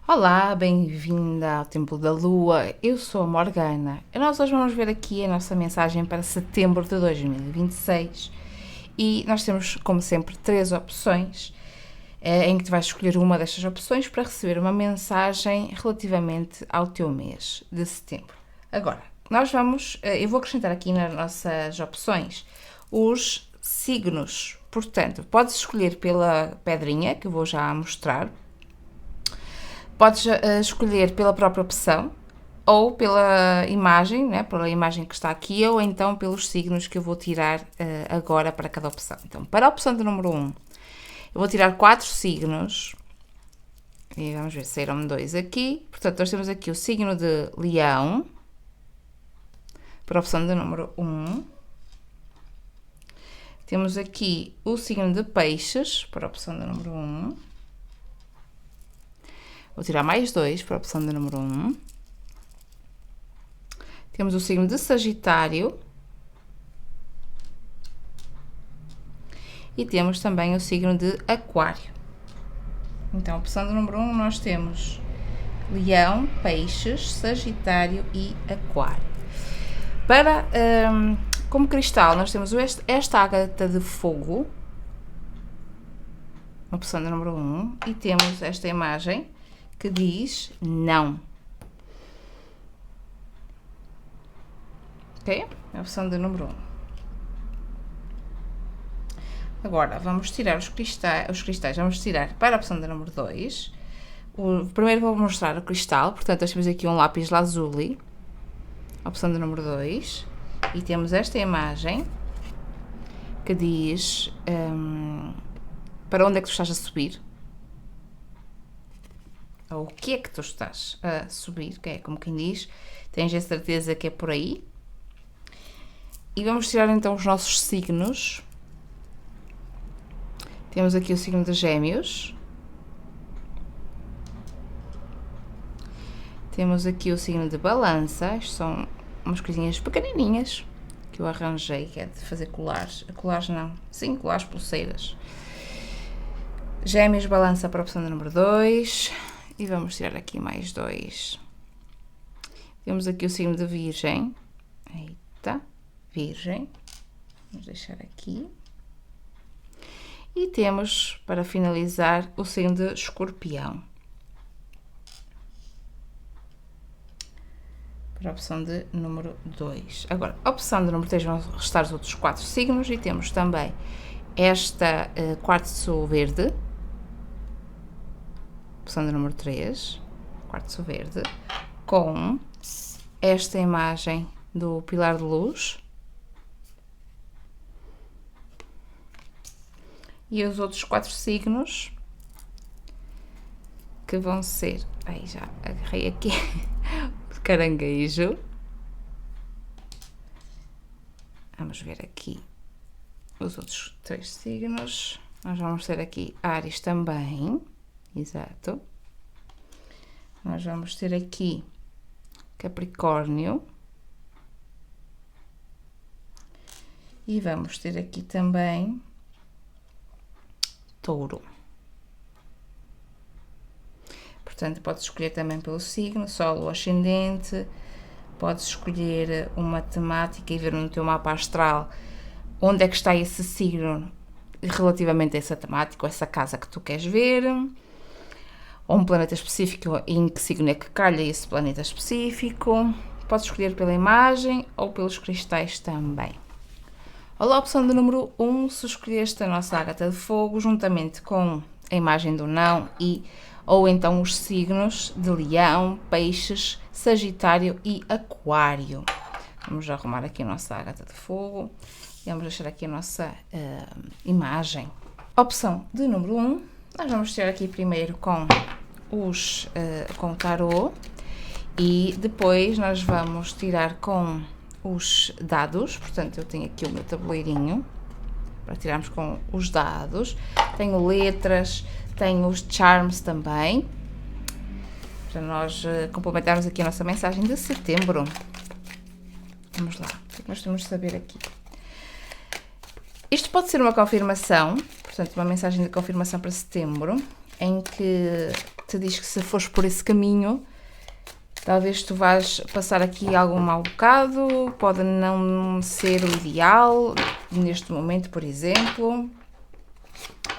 Olá, bem-vinda ao Templo da Lua. Eu sou a Morgana e nós hoje vamos ver aqui a nossa mensagem para setembro de 2026 e nós temos, como sempre, três opções em que tu vais escolher uma destas opções para receber uma mensagem relativamente ao teu mês de setembro. Agora, eu vou acrescentar aqui nas nossas opções os signos, portanto, podes escolher pela pedrinha que eu vou já mostrar. Podes escolher pela própria opção ou pela imagem, né, pela imagem que está aqui, ou então pelos signos que eu vou tirar agora para cada opção. Então, para a opção do número 1, eu vou tirar 4 signos. E vamos ver, saíram-me 2 aqui. Portanto, nós temos aqui o signo de Leão, para a opção do número 1. Temos aqui o signo de Peixes, para a opção do número 1. Vou tirar mais 2 para a opção do número 1. Temos o signo de Sagitário. E temos também o signo de Aquário. Então, a opção do número 1 nós temos Leão, Peixes, Sagitário e Aquário. Como cristal, nós temos esta ágata de fogo, opção do número 1, e temos esta imagem que diz não. Ok? É a opção do número 1. Agora, vamos tirar os cristais, vamos tirar para a opção do número 2. Primeiro vou mostrar o cristal, portanto, nós temos aqui um lápis lazuli, opção do número 2, e temos esta imagem que diz para onde é que tu estás a subir, ou o que é que tu estás a subir, que é como quem diz, tens a certeza que é por aí. E vamos tirar então os nossos signos. Temos aqui o signo de Gêmeos. Temos aqui o signo de Balança. Isto são umas coisinhas pequenininhas que eu arranjei, que é de fazer colares. Colares não, sim, colares, pulseiras. Gêmeos, Balança para a opção do número 2. E vamos tirar aqui mais 2. Temos aqui o signo de Virgem. Eita, Virgem. Vamos deixar aqui. E temos, para finalizar, o signo de Escorpião. Para a opção de número 2. Agora, a opção de número 3 vão restar os outros 4 signos e temos também esta quartzo verde. Opção do número 3, quartzo verde, com esta imagem do pilar de luz. E os outros 4 signos, que vão ser... Aí já agarrei aqui o caranguejo. Vamos ver aqui os outros 3 signos. Nós vamos ter aqui Áries também. Exato. Nós vamos ter aqui Capricórnio. E vamos ter aqui também Touro. Portanto, podes escolher também pelo signo, Sol ou Ascendente. Podes escolher uma temática e ver no teu mapa astral onde é que está esse signo relativamente a essa temática, ou essa casa que tu queres ver. Ou um planeta específico, em que signo é que calha esse planeta específico. Podes escolher pela imagem ou pelos cristais também. Olá, a opção do número 1, se escolheste a nossa ágata de fogo, juntamente com a imagem do não ou então os signos de Leão, Peixes, Sagitário e Aquário. Vamos arrumar aqui a nossa ágata de fogo e vamos deixar aqui a nossa imagem. Opção de número 1, nós vamos tirar aqui primeiro com o tarô e depois nós vamos tirar com os dados. Portanto, eu tenho aqui o meu tabuleirinho para tirarmos com os dados. Tenho letras, tenho os charms também, para nós complementarmos aqui a nossa mensagem de setembro. Vamos lá, o que nós temos de saber aqui? Isto pode ser uma confirmação, portanto, uma mensagem de confirmação para setembro, em que te diz que se fores por esse caminho, talvez tu vais passar aqui algum mau bocado, pode não ser o ideal neste momento, por exemplo.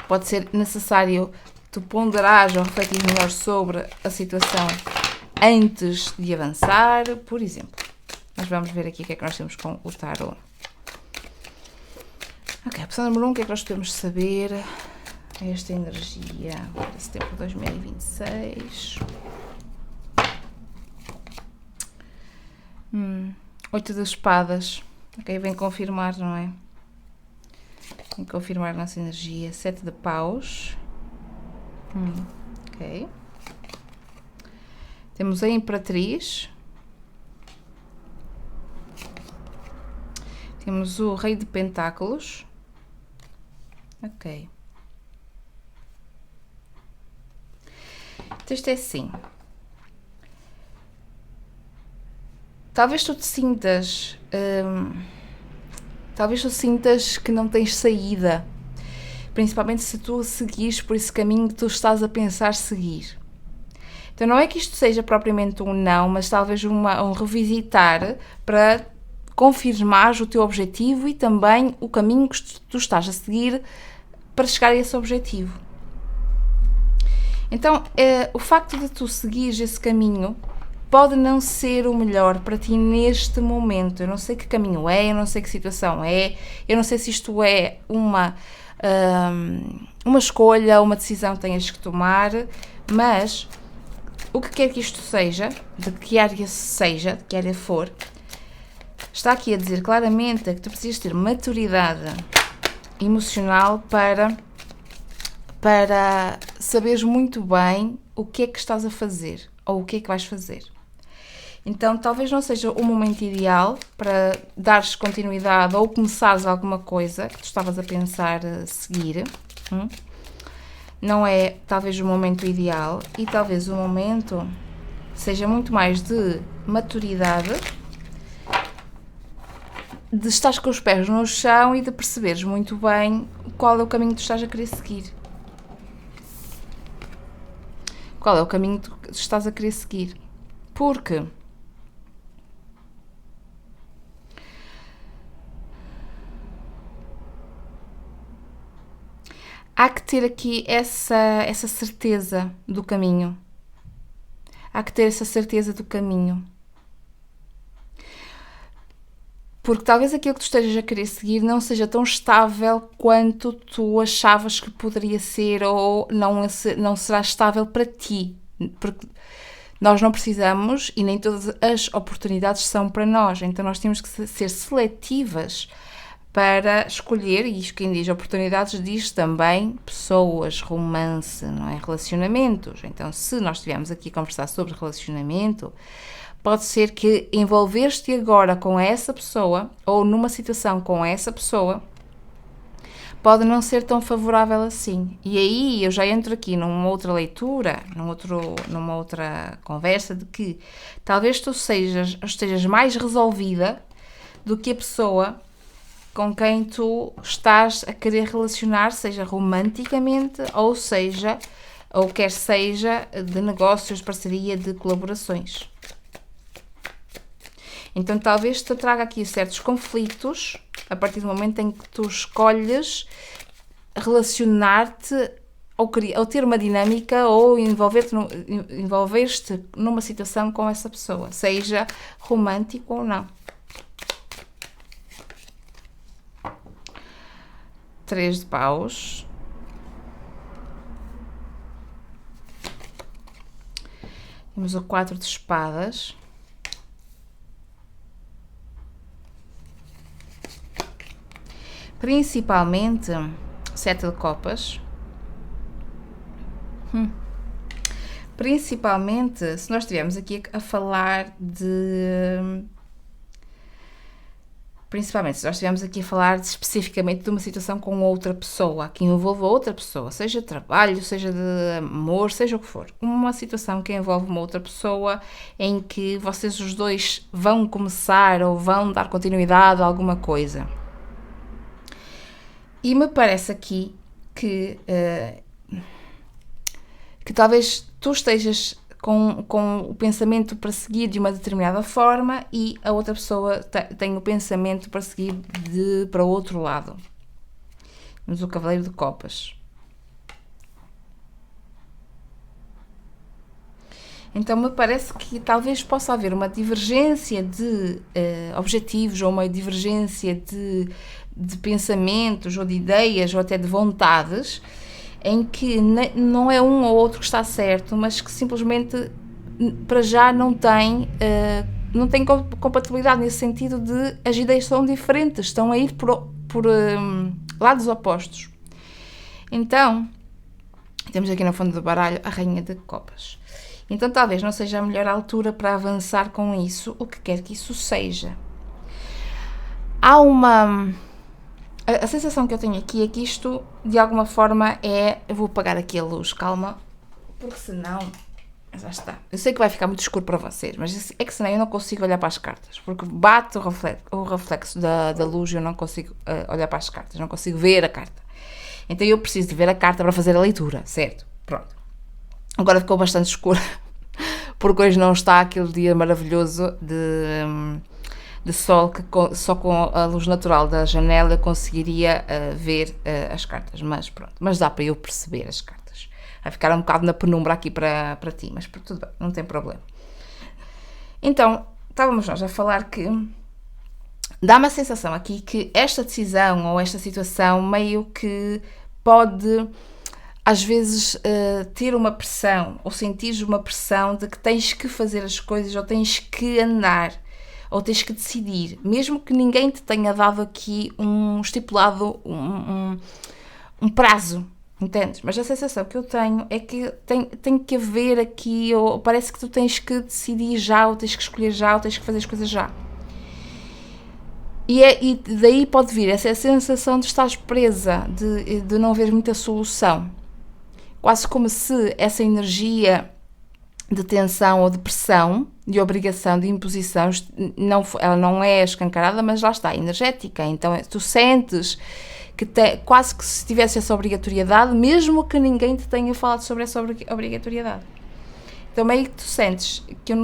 Pode ser necessário tu ponderares ou refletir melhor sobre a situação antes de avançar, por exemplo. Mas vamos ver aqui o que é que nós temos com o tarot. Ok, opção número 1, o que é que nós podemos saber? Esta energia para setembro de 2026. 8 de espadas. Ok, vem confirmar, não é? Vem confirmar a nossa energia. 7 de paus. Ok. Temos a Imperatriz. Temos o Rei de Pentáculos. Ok. Então isto é assim. Talvez tu te sintas... talvez tu sintas que não tens saída. Principalmente se tu seguires por esse caminho que tu estás a pensar seguir. Então não é que isto seja propriamente um não, mas talvez um revisitar para confirmar o teu objetivo e também o caminho que tu estás a seguir para chegar a esse objetivo. Então, o facto de tu seguires esse caminho pode não ser o melhor para ti neste momento. Eu não sei que caminho é, eu não sei que situação é, eu não sei se isto é uma escolha, uma decisão que tenhas que tomar, mas o que quer que isto seja, de que área seja, de que área for, está aqui a dizer claramente que tu precisas ter maturidade emocional para saberes muito bem o que é que estás a fazer ou o que é que vais fazer. Então, talvez não seja o momento ideal para dares continuidade ou começares alguma coisa que tu estavas a pensar seguir. Não é, talvez, o momento ideal e talvez o momento seja muito mais de maturidade, de estares com os pés no chão e de perceberes muito bem qual é o caminho que tu estás a querer seguir. Qual é o caminho que tu estás a querer seguir? Porque há que ter aqui essa certeza do caminho. Há que ter essa certeza do caminho. Porque talvez aquilo que tu estejas a querer seguir não seja tão estável quanto tu achavas que poderia ser ou não será estável para ti. Porque nós não precisamos e nem todas as oportunidades são para nós. Então nós temos que ser seletivas para escolher, e quem diz oportunidades diz também pessoas, romance, não é? Relacionamentos. Então se nós estivermos aqui a conversar sobre relacionamento, pode ser que envolver-te agora com essa pessoa ou numa situação com essa pessoa pode não ser tão favorável assim. E aí eu já entro aqui numa outra leitura, numa outra conversa de que talvez tu estejas mais resolvida do que a pessoa com quem tu estás a querer relacionar, seja romanticamente ou quer seja de negócios, de parceria, de colaborações. Então talvez te traga aqui certos conflitos a partir do momento em que tu escolhes relacionar-te ou ter uma dinâmica ou envolver-te numa situação com essa pessoa, seja romântico ou não. 3 de paus. Temos o 4 de espadas. Principalmente 7 de copas. Principalmente se nós estivermos aqui a falar especificamente de uma situação com outra pessoa, que envolva outra pessoa, seja de trabalho, seja de amor, seja o que for. Uma situação que envolve uma outra pessoa em que vocês os dois vão começar ou vão dar continuidade a alguma coisa. E me parece aqui que talvez tu estejas com o pensamento para seguir de uma determinada forma e a outra pessoa tem o pensamento para seguir para o outro lado. Temos o Cavaleiro de Copas. Então me parece que talvez possa haver uma divergência de objetivos ou uma divergência de pensamentos ou de ideias ou até de vontades, em que não é um ou outro que está certo, mas que simplesmente para já não tem compatibilidade nesse sentido de as ideias são diferentes, estão a ir por lados opostos. Então, temos aqui no fundo do baralho a Rainha de Copas. Então talvez não seja a melhor altura para avançar com isso, o que quer que isso seja. Há a sensação que eu tenho aqui é que isto, de alguma forma, eu vou apagar aqui a luz, calma, porque senão, já está. Eu sei que vai ficar muito escuro para vocês, mas é que senão eu não consigo olhar para as cartas, porque bate o reflexo da luz e eu não consigo olhar para as cartas, não consigo ver a carta. Então eu preciso de ver a carta para fazer a leitura, certo? Pronto. Agora ficou bastante escuro, porque hoje não está aquele dia maravilhoso de sol que só com a luz natural da janela eu conseguiria ver as cartas, mas pronto, mas dá para eu perceber as cartas. Vai ficar um bocado na penumbra aqui para ti, mas tudo bem, não tem problema. Então, estávamos nós a falar que dá-me a sensação aqui que esta decisão ou esta situação meio que pode às vezes ter uma pressão ou sentires uma pressão de que tens que fazer as coisas ou tens que andar ou tens que decidir, mesmo que ninguém te tenha dado aqui estipulado um prazo, entendes? Mas a sensação que eu tenho é que tem que haver aqui, ou parece que tu tens que decidir já, ou tens que escolher já, ou tens que fazer as coisas já. E daí pode vir essa sensação de estares presa, de não haver muita solução. Quase como se essa energia de tensão ou de pressão, de obrigação, de imposição, ela não é escancarada, mas lá está, energética. Então tu sentes que quase que se tivesse essa obrigatoriedade, mesmo que ninguém te tenha falado sobre essa obrigatoriedade. Então meio que tu sentes que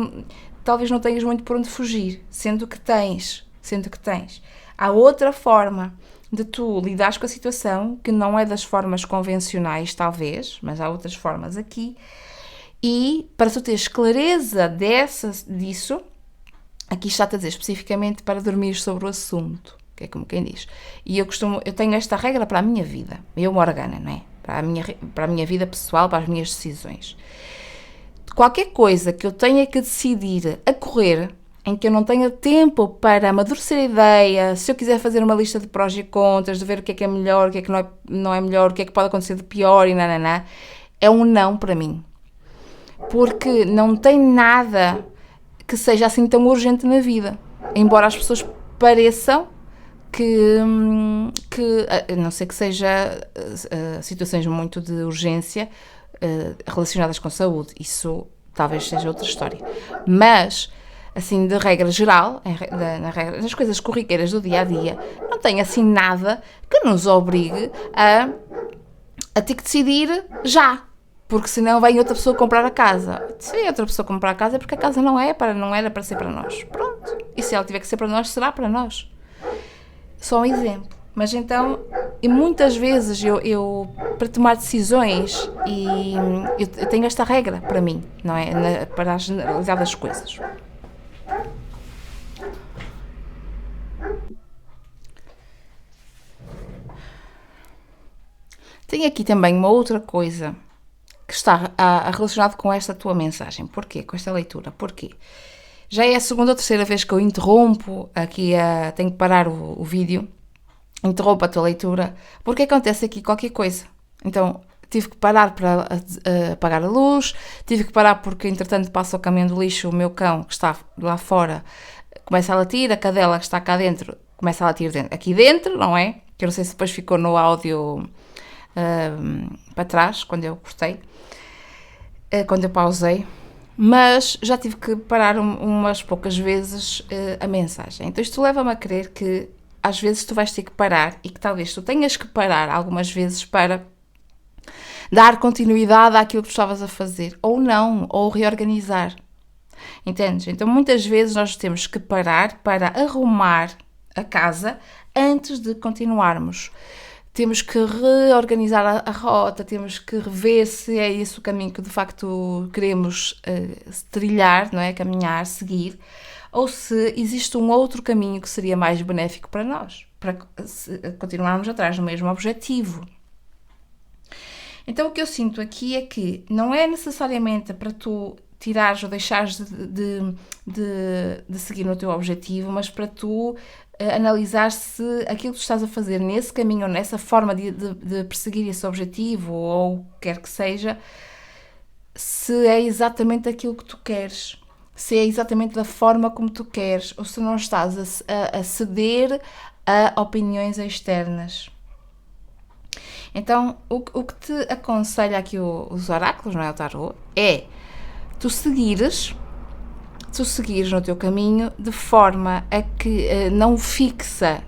talvez não tenhas muito por onde fugir, sendo que tens. Há outra forma de tu lidares com a situação, que não é das formas convencionais, talvez, mas há outras formas aqui, e para tu teres clareza disso, aqui está-te a dizer especificamente para dormir sobre o assunto, que é como quem diz. E eu tenho esta regra para a minha vida, eu, Morgana, não é? Para a minha vida pessoal, para as minhas decisões. Qualquer coisa que eu tenha que decidir a correr, em que eu não tenha tempo para amadurecer a ideia, se eu quiser fazer uma lista de prós e contras, de ver o que é melhor, o que é que não é melhor, o que é que pode acontecer de pior e nananá, é um não para mim. Porque não tem nada que seja assim tão urgente na vida. Embora as pessoas pareçam que a não ser que seja situações muito de urgência relacionadas com saúde, isso talvez seja outra história. Mas assim, de regra geral, nas coisas corriqueiras do dia-a-dia, não tem assim nada que nos obrigue a ter que decidir já, porque senão vem outra pessoa comprar a casa. Se vem outra pessoa comprar a casa é porque a casa não era para ser para nós. Pronto. E se ela tiver que ser para nós, será para nós. Só um exemplo. Mas então, e muitas vezes eu para tomar decisões, eu tenho esta regra para mim, não é? Para a generalidade das coisas. Tem aqui também uma outra coisa que está relacionado com esta tua mensagem. Porquê? Com esta leitura. Porquê? Já é a segunda ou terceira vez que eu interrompo aqui, tenho que parar o vídeo, interrompo a tua leitura, porque acontece aqui qualquer coisa. Então, tive que parar para apagar a luz, tive que parar porque, entretanto, passa o caminhão do lixo, o meu cão, que está lá fora, começa a latir, a cadela que está cá dentro, começa a latir aqui dentro, não é? Que eu não sei se depois ficou no áudio para trás, quando eu cortei, quando eu pausei, mas já tive que parar umas poucas vezes a mensagem. Então isto leva-me a crer que às vezes tu vais ter que parar e que talvez tu tenhas que parar algumas vezes para dar continuidade àquilo que tu estavas a fazer, ou não, ou reorganizar. Entendes? Então muitas vezes nós temos que parar para arrumar a casa antes de continuarmos. Temos que reorganizar a rota, temos que rever se é esse o caminho que de facto queremos trilhar, não é? Caminhar, seguir, ou se existe um outro caminho que seria mais benéfico para nós, para continuarmos atrás do mesmo objetivo. Então o que eu sinto aqui é que não é necessariamente para tu tirares ou deixares de seguir no teu objetivo, mas para tu analisar se aquilo que tu estás a fazer nesse caminho ou nessa forma de perseguir esse objetivo ou o que quer que seja, se é exatamente aquilo que tu queres, se é exatamente da forma como tu queres, ou se não estás a ceder a opiniões externas. Então, o que te aconselha aqui os oráculos, não é, o tarot, é tu seguires no teu caminho de forma a que não fixa,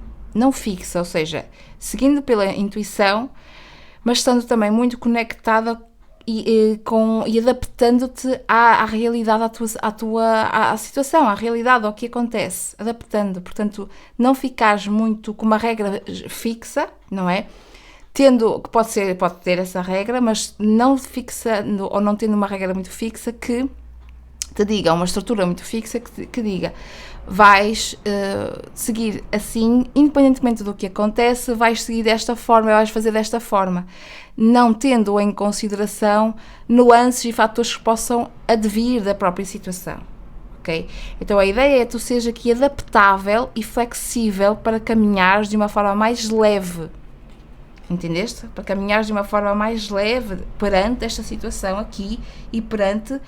ou seja, seguindo pela intuição, mas estando também muito conectada e adaptando-te à realidade, à situação, à realidade, ao que acontece, adaptando. Portanto, não ficares muito com uma regra fixa, não é? Tendo, que pode ter essa regra, mas não fixando ou não tendo uma regra muito fixa que te diga, uma estrutura muito fixa que diga vais seguir assim, independentemente do que acontece, vais seguir desta forma, vais fazer desta forma, não tendo em consideração nuances e fatores que possam advir da própria situação. Okay? Então a ideia é tu seres aqui adaptável e flexível para caminhares de uma forma mais leve. Entendeste? Para caminhares de uma forma mais leve perante esta situação aqui e perante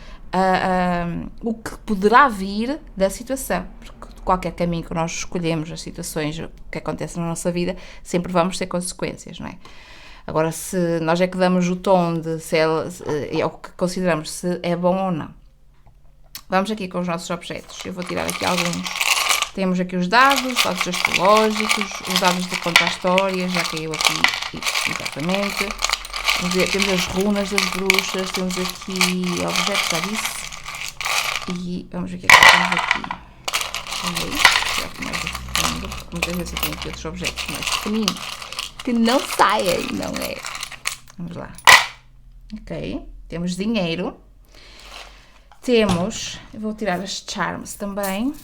o que poderá vir da situação. Porque qualquer caminho que nós escolhemos, as situações que acontecem na nossa vida, sempre vamos ter consequências, não é? Agora, se nós é que damos o tom de se é o que consideramos se é bom ou não. Vamos aqui com os nossos objetos. Eu vou tirar aqui alguns. Temos aqui os dados astrológicos, os dados de contar histórias, já caiu aqui, exatamente. Temos as runas das bruxas, temos aqui objetos, já disse. E vamos ver o que é que temos aqui. Será que mais fundo? Porque muitas vezes eu tenho aqui outros objetos mais pequeninos que não saem, não é? Vamos lá. Ok, temos dinheiro. Temos, eu vou tirar as charms também.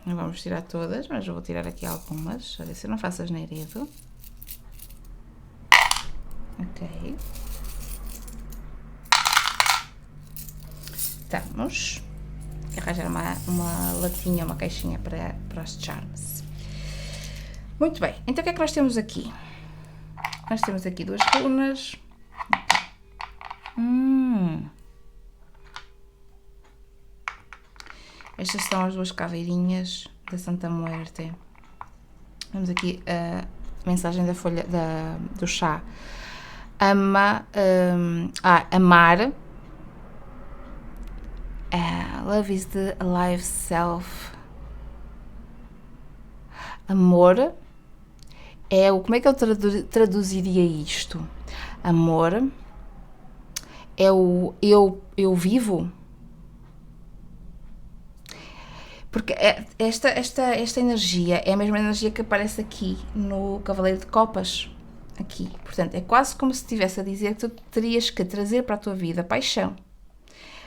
Não vamos tirar todas, mas eu vou tirar aqui algumas. A ver se eu não faço asneiredo. Ok. Estamos. Vou arranjar uma latinha, uma caixinha para as charms. Muito bem. Então o que é que nós temos aqui? Nós temos aqui duas runas. Estas são as duas caveirinhas da Santa Muerte. Vemos aqui a mensagem da folha do chá. Amar. Love is the alive self. Amor é o... Como é que eu traduziria isto? Amor é o eu vivo. Porque esta energia é a mesma energia que aparece aqui no Cavaleiro de Copas. Aqui. Portanto, é quase como se estivesse a dizer que tu terias que trazer para a tua vida paixão.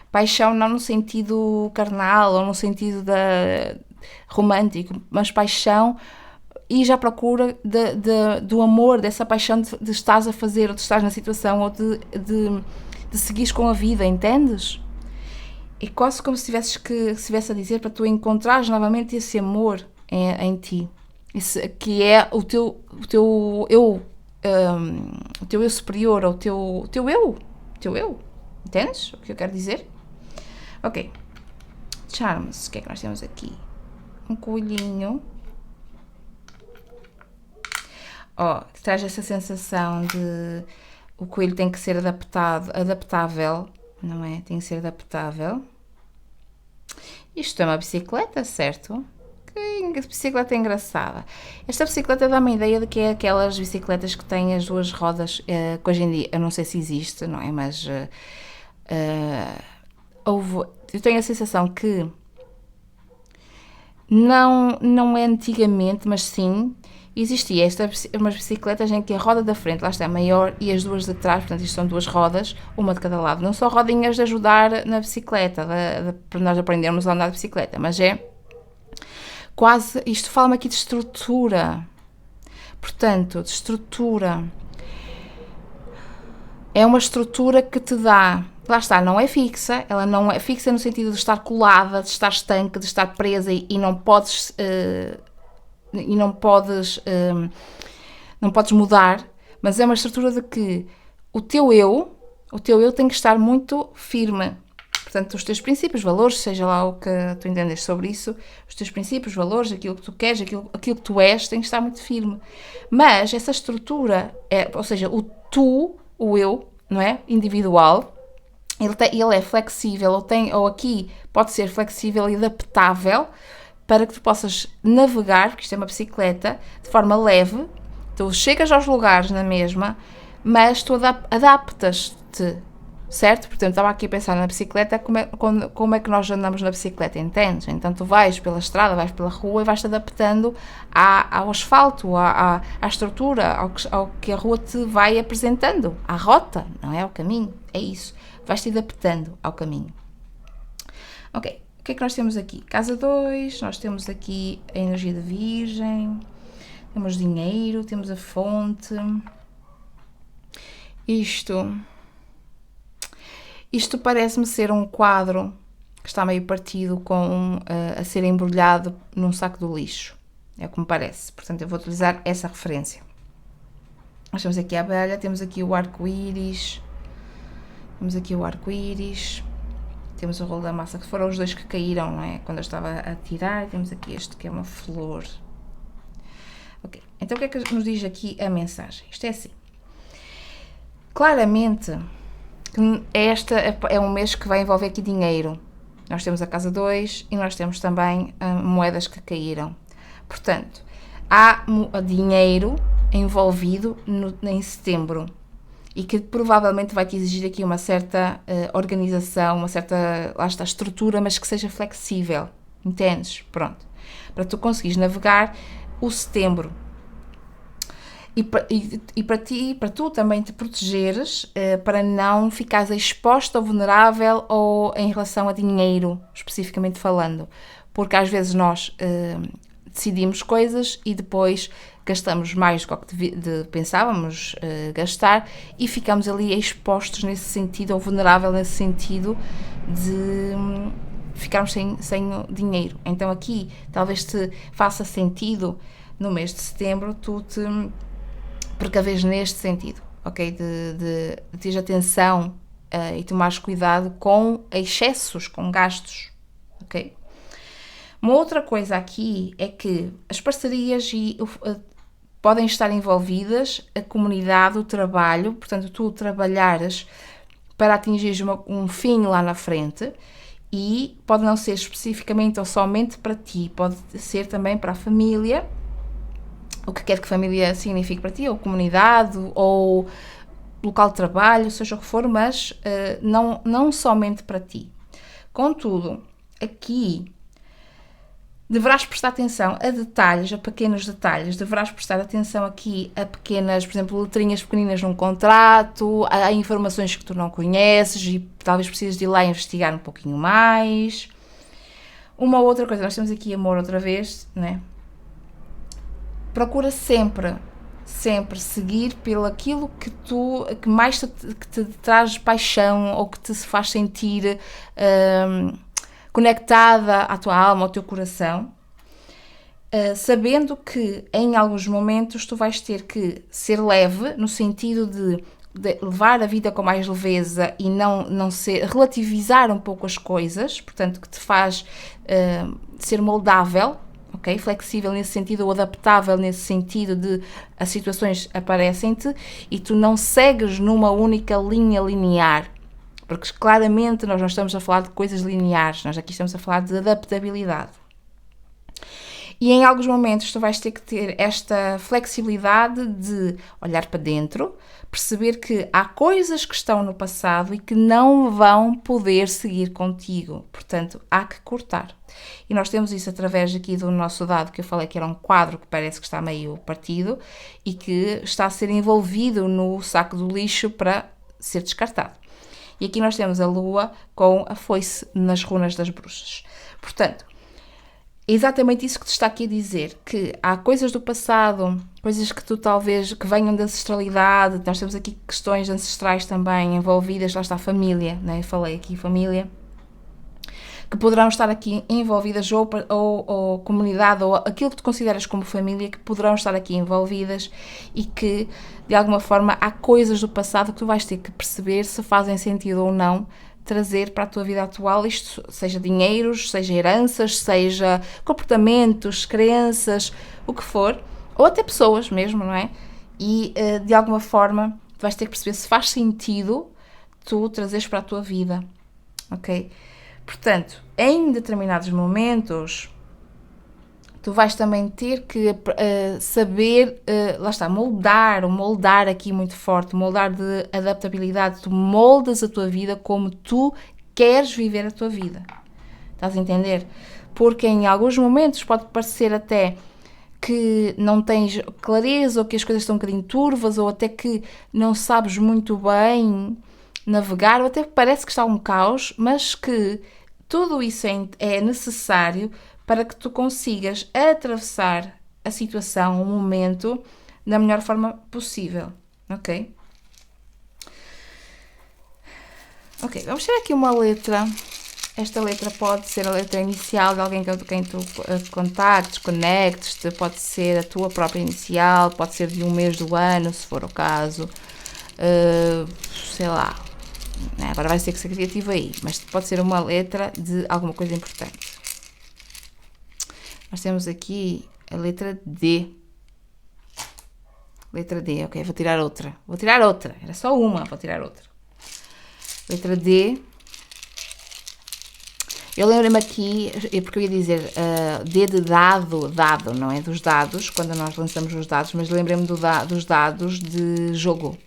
Paixão não no sentido carnal ou no sentido romântico, mas paixão e já procura do amor, dessa paixão de estares a fazer, ou de estares na situação, ou de seguires com a vida, entendes? É quase como se estivesse a dizer para tu encontrares novamente esse amor em ti, que é o teu eu superior, ou o teu eu, entendes o que eu quero dizer? Ok, charms, o que é que nós temos aqui? Um coelhinho, que traz essa sensação de o coelho tem que ser adaptável, não é? Tem que ser adaptável. Isto é uma bicicleta, certo? que bicicleta engraçada. Esta bicicleta dá-me a ideia de que é aquelas bicicletas que têm as duas rodas, que hoje em dia, eu não sei se existe, não é? Mas eu tenho a sensação que não é antigamente, mas sim, existia umas bicicletas em que a roda da frente, lá está, maior, e as duas de trás, portanto isto são duas rodas, uma de cada lado. Não são rodinhas de ajudar na bicicleta, para nós aprendermos a andar de bicicleta, mas é quase, isto fala-me aqui de estrutura. Portanto, de estrutura. É uma estrutura que te dá, lá está, não é fixa, ela não é fixa no sentido de estar colada, de estar estanque, de estar presa e não podes não podes mudar, mas é uma estrutura de que o teu eu tem que estar muito firme. Portanto, os teus princípios, valores, seja lá o que tu entendes sobre isso, os teus princípios, valores, aquilo que tu queres, aquilo que tu és, tem que estar muito firme. Mas essa estrutura, ou seja, o eu, não é? Individual, ele é flexível, ou aqui pode ser flexível e adaptável para que tu possas navegar, porque isto é uma bicicleta, de forma leve. Tu chegas aos lugares na mesma, mas tu adaptas-te, certo? Portanto, estava aqui a pensar na bicicleta, como é que nós andamos na bicicleta, entendes? Então tu vais pela estrada, vais pela rua e vais-te adaptando ao asfalto, à estrutura, ao que a rua te vai apresentando, à rota, não é? Ao caminho, é isso. Vais-te adaptando ao caminho. Ok, o que é que nós temos aqui? Casa 2, nós temos aqui a energia da Virgem, temos dinheiro, temos a fonte. Isto parece-me ser um quadro que está meio partido a ser embrulhado num saco do lixo. É o que me parece. Portanto, eu vou utilizar essa referência. Nós temos aqui a abelha, temos aqui o arco-íris. Temos o rolo da massa, que foram os dois que caíram, não é? Quando eu estava a tirar. Temos aqui este que é uma flor. Ok, então o que é que nos diz aqui a mensagem? Isto é assim. Claramente, este é um mês que vai envolver aqui dinheiro. Nós temos a casa 2 e nós temos também moedas que caíram. Portanto, há dinheiro envolvido em setembro e que provavelmente vai te exigir aqui uma certa organização, uma certa, lá está, estrutura, mas que seja flexível. Entendes? Pronto. Para tu conseguires navegar o setembro. E para tu também te protegeres, para não ficares exposta ou vulnerável ou em relação a dinheiro, especificamente falando. Porque às vezes nós decidimos coisas e depois gastamos mais do que pensávamos gastar e ficamos ali expostos nesse sentido, ou vulnerável nesse sentido de ficarmos sem dinheiro. Então aqui talvez te faça sentido no mês de setembro tu te precaveres neste sentido, ok? De teres atenção e tomares cuidado com excessos, com gastos, ok? Uma outra coisa aqui é que as parcerias podem estar envolvidas, a comunidade, o trabalho, portanto tu trabalhares para atingir um fim lá na frente e pode não ser especificamente ou somente para ti, pode ser também para a família, o que quer que família signifique para ti, ou comunidade, ou local de trabalho, seja o que for, mas não somente para ti. Contudo, aqui deverás prestar atenção a detalhes, a pequenos detalhes, deverás prestar atenção aqui a pequenas, por exemplo, letrinhas pequeninas num contrato, a informações que tu não conheces e talvez precises de ir lá investigar um pouquinho mais. Uma outra coisa, nós temos aqui amor outra vez, né? Procura sempre seguir pelo aquilo que mais te traz paixão ou que te faz sentir conectada à tua alma, ao teu coração, sabendo que em alguns momentos tu vais ter que ser leve no sentido de levar a vida com mais leveza e não relativizar um pouco as coisas, portanto que te faz ser moldável, ok? Flexível nesse sentido ou adaptável nesse sentido de as situações aparecem-te e tu não segues numa única linha linear, porque claramente nós não estamos a falar de coisas lineares, nós aqui estamos a falar de adaptabilidade. E em alguns momentos tu vais ter que ter esta flexibilidade de olhar para dentro, perceber que há coisas que estão no passado e que não vão poder seguir contigo. Portanto, há que cortar. E nós temos isso através aqui do nosso dado, que eu falei que era um quadro que parece que está meio partido e que está a ser envolvido no saco do lixo para ser descartado. E aqui nós temos a lua com a foice nas runas das bruxas. Portanto, é exatamente isso que te está aqui a dizer, que há coisas do passado, coisas que tu talvez, que venham da ancestralidade, nós temos aqui questões ancestrais também envolvidas, lá está a família, né? Eu falei aqui família, que poderão estar aqui envolvidas, ou comunidade, ou aquilo que tu consideras como família, que poderão estar aqui envolvidas e que, de alguma forma, há coisas do passado que tu vais ter que perceber se fazem sentido ou não trazer para a tua vida atual, isto seja dinheiros, seja heranças, seja comportamentos, crenças, o que for, ou até pessoas mesmo, não é? E, de alguma forma, tu vais ter que perceber se faz sentido tu trazeres para a tua vida, ok? Portanto, em determinados momentos, tu vais também ter que saber, lá está, moldar aqui muito forte, moldar de adaptabilidade, tu moldas a tua vida como tu queres viver a tua vida. Estás a entender? Porque em alguns momentos pode parecer até que não tens clareza, ou que as coisas estão um bocadinho turvas, ou até que não sabes muito bem navegar, ou até parece que está um caos, mas que tudo isso é necessário para que tu consigas atravessar a situação, o momento, da melhor forma possível, ok? Ok, vamos ter aqui uma letra. Esta letra pode ser a letra inicial de alguém com quem tu contactes, conectes-te, pode ser a tua própria inicial, pode ser de um mês do ano, se for o caso, sei lá. Agora vai ser que ser criativo aí, mas pode ser uma letra de alguma coisa importante. Nós temos aqui a letra D. Letra D, ok, vou tirar outra. Era só uma, vou tirar outra. Letra D. Eu lembro-me aqui, porque eu ia dizer D de dado, não é dos dados, quando nós lançamos os dados, mas lembrei-me dos dados de jogo.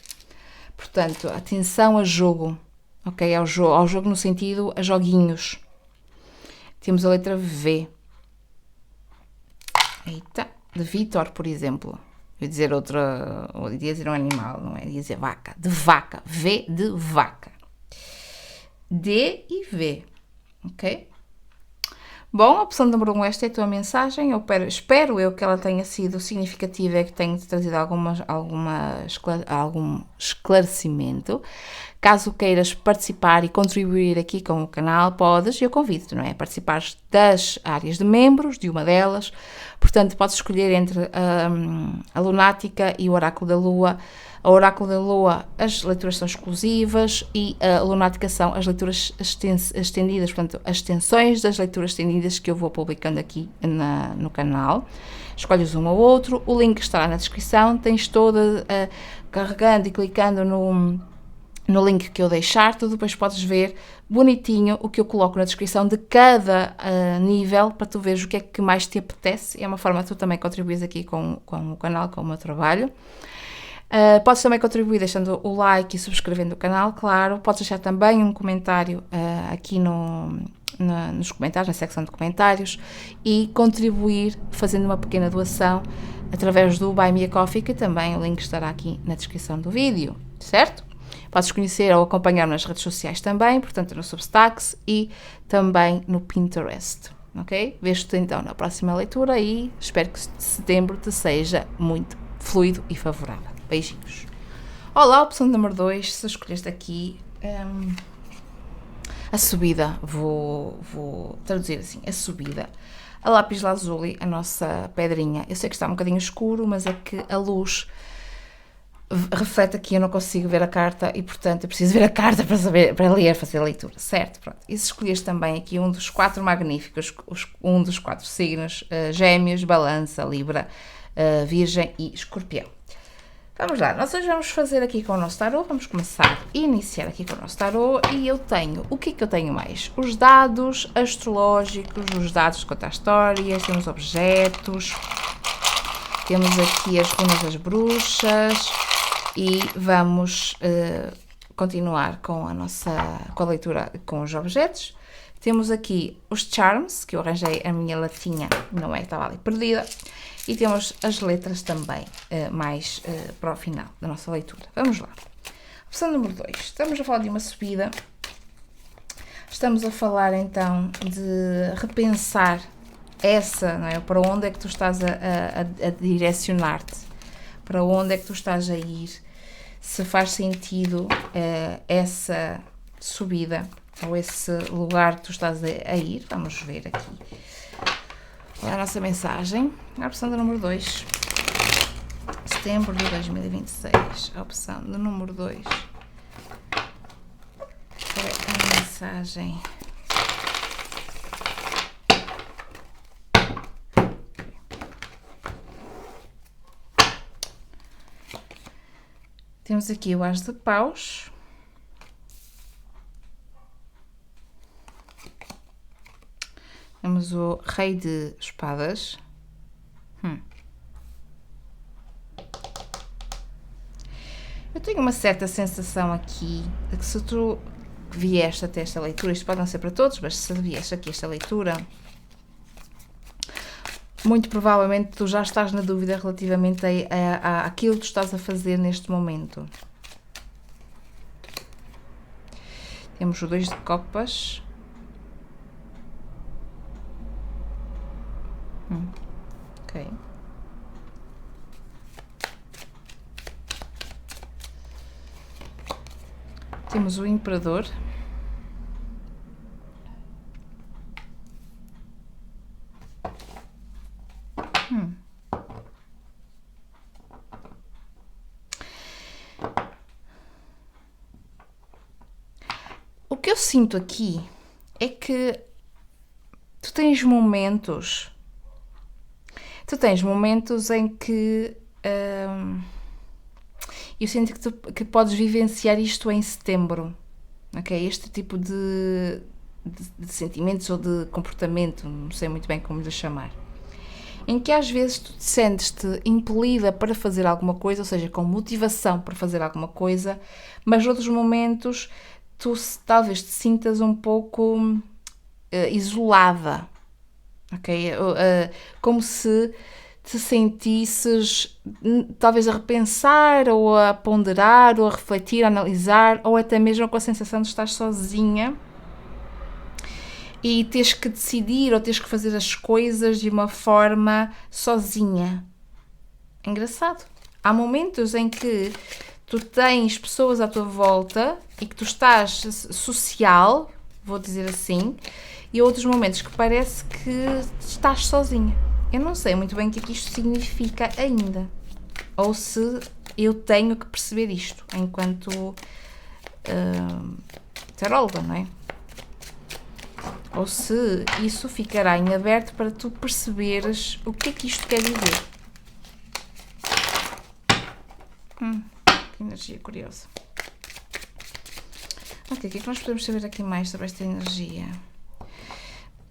Portanto, atenção a jogo, ok? Ao jogo no sentido a joguinhos. Temos a letra V. Eita, de Vítor, por exemplo. Eu ia dizer outra, ou ia dizer um animal, não é? Ia dizer vaca, de vaca. V de vaca. D e V, ok? Bom, a opção número 1, esta é a tua mensagem. Espero eu que ela tenha sido significativa e que tenha trazido algum esclarecimento. Caso queiras participar e contribuir aqui com o canal, podes, e eu convido-te, não é? Participar das áreas de membros, de uma delas. Portanto, podes escolher entre a Lunática e o Oráculo da Lua. A Oráculo da Lua, as leituras são exclusivas, e a Lunática são as leituras estendidas, portanto, as extensões das leituras estendidas que eu vou publicando aqui no canal. Escolhes um ou outro, o link estará na descrição, tens toda, carregando e clicando no link que eu deixar, tu depois podes ver bonitinho o que eu coloco na descrição de cada nível, para tu veres o que é que mais te apetece. É uma forma de tu também contribuires aqui com o canal, com o meu trabalho. Podes também contribuir deixando o like e subscrevendo o canal, claro. Podes deixar também um comentário aqui nos comentários, na secção de comentários, e contribuir fazendo uma pequena doação através do Buy Me a Coffee, que também o link estará aqui na descrição do vídeo, certo? Podes conhecer ou acompanhar-me nas redes sociais também, portanto no Substacks e também no Pinterest, ok? Vejo-te então na próxima leitura e espero que setembro te seja muito fluido e favorável. Beijinhos. Olá, opção número 2, se escolheste aqui a subida, vou traduzir assim, a subida. A lápis lazuli, a nossa pedrinha, eu sei que está um bocadinho escuro, mas é que a luz reflete aqui, eu não consigo ver a carta e, portanto, eu preciso ver a carta para ler, fazer a leitura, certo? Pronto. E se escolheste também aqui um dos 4 magníficos, um dos 4 signos, Gêmeos, Balança, Libra, Virgem e Escorpião. Vamos lá, nós hoje vamos fazer aqui com o nosso tarô, vamos começar a iniciar aqui com o nosso tarô e eu tenho, o que é que eu tenho mais? Os dados astrológicos, os dados de contar histórias, temos objetos, temos aqui as runas das bruxas e vamos continuar com com a leitura com os objetos. Temos aqui os charms, que eu arranjei a minha latinha, não é que estava ali perdida. E temos as letras também, mais para o final da nossa leitura. Vamos lá. Opção número 2. Estamos a falar de uma subida. Estamos a falar então de repensar não é? Para onde é que tu estás a direcionar-te. Para onde é que tu estás a ir. Se faz sentido essa subida ou esse lugar que tu estás a ir. Vamos ver aqui. A nossa mensagem, a opção do número 2, setembro de 2026, a opção do número 2 é a mensagem. Temos aqui o As de Paus. Temos o Rei de Espadas. Eu tenho uma certa sensação aqui de que se tu vieste até esta leitura, isto pode não ser para todos, mas se vieste aqui esta leitura, muito provavelmente tu já estás na dúvida relativamente àquilo que tu estás a fazer neste momento. Temos o 2 de Copas. Ok. Temos o Imperador. O que eu sinto aqui é que tu tens momentos em que eu sinto que podes vivenciar isto em setembro, ok? Este tipo de sentimentos ou de comportamento, não sei muito bem como lhe chamar, em que às vezes tu te sentes-te impelida para fazer alguma coisa, ou seja, com motivação para fazer alguma coisa, mas noutros momentos tu talvez te sintas um pouco isolada, ok? Como se te sentisses talvez a repensar ou a ponderar ou a refletir, a analisar, ou até mesmo com a sensação de estar sozinha e teres que decidir ou teres que fazer as coisas de uma forma sozinha. É engraçado. Há momentos em que tu tens pessoas à tua volta e que tu estás social, vou dizer assim, e outros momentos que parece que estás sozinha. Eu não sei muito bem o que é que isto significa ainda. Ou se eu tenho que perceber isto enquanto taróloga, não é? Ou se isso ficará em aberto para tu perceberes o que é que isto quer dizer. Que energia curiosa. Ok, o que é que nós podemos saber aqui mais sobre esta energia?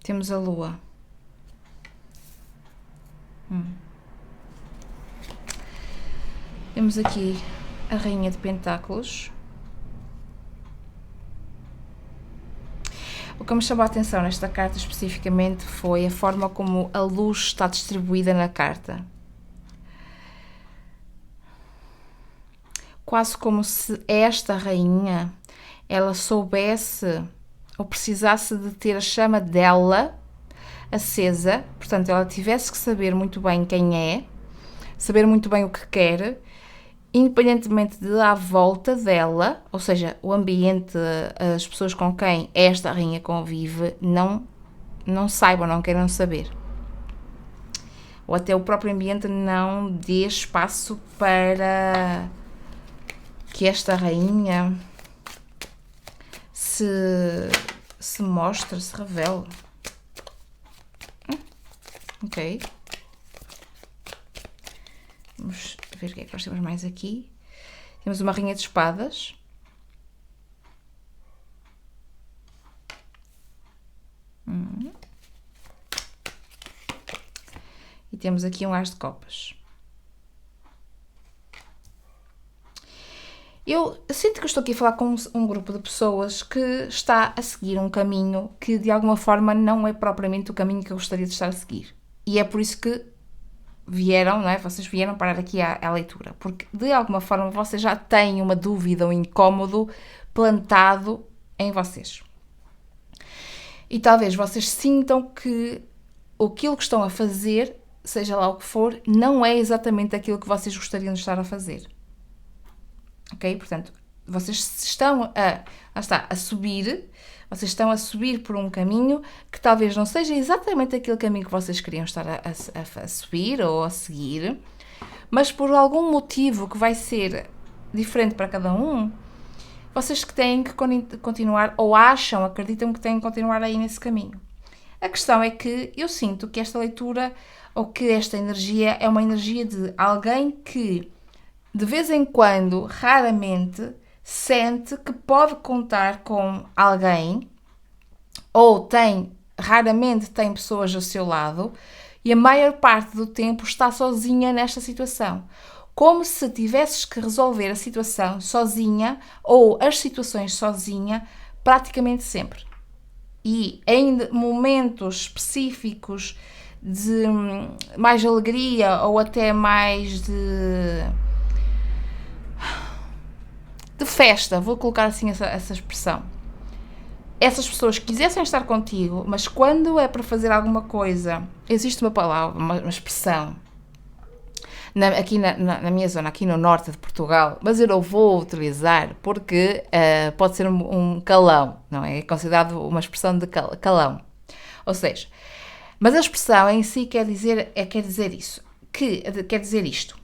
Temos a Lua. Temos aqui a Rainha de Pentáculos. O que me chamou a atenção nesta carta especificamente foi a forma como a luz está distribuída na carta. Quase como se esta rainha, ela soubesse ou precisasse de ter a chama dela acesa, portanto ela tivesse que saber muito bem quem é, saber muito bem o que quer, independentemente de à volta dela, ou seja, o ambiente, as pessoas com quem esta rainha convive, não saibam, não queiram saber. Ou até o próprio ambiente não dê espaço para que esta rainha se mostre, se revele. Ok. Vamos ver o que é que nós temos mais aqui. Temos uma rainha de espadas. E temos aqui um as de copas. Eu sinto que estou aqui a falar com um grupo de pessoas que está a seguir um caminho que de alguma forma não é propriamente o caminho que eu gostaria de estar a seguir. E é por isso que vieram, não é? Vocês vieram parar aqui à leitura. Porque de alguma forma vocês já têm uma dúvida, um incómodo plantado em vocês. E talvez vocês sintam que aquilo que estão a fazer, seja lá o que for, não é exatamente aquilo que vocês gostariam de estar a fazer. Ok? Portanto, vocês estão a subir, vocês estão a subir por um caminho que talvez não seja exatamente aquele caminho que vocês queriam estar a subir ou a seguir, mas por algum motivo que vai ser diferente para cada um, vocês que têm que continuar, ou acreditam que têm que continuar aí nesse caminho. A questão é que eu sinto que esta leitura, ou que esta energia, é uma energia de alguém que de vez em quando, raramente, sente que pode contar com alguém ou raramente tem pessoas ao seu lado e a maior parte do tempo está sozinha nesta situação. Como se tivesses que resolver a situação sozinha ou as situações sozinha praticamente sempre. E em momentos específicos de mais alegria ou até mais de festa, vou colocar assim essa expressão. Essas pessoas quisessem estar contigo, mas quando é para fazer alguma coisa, existe uma palavra, uma expressão, aqui na minha zona, aqui no norte de Portugal, mas eu não vou utilizar porque pode ser um calão, não é? É considerado uma expressão de calão. Ou seja, mas a expressão em si quer dizer isto,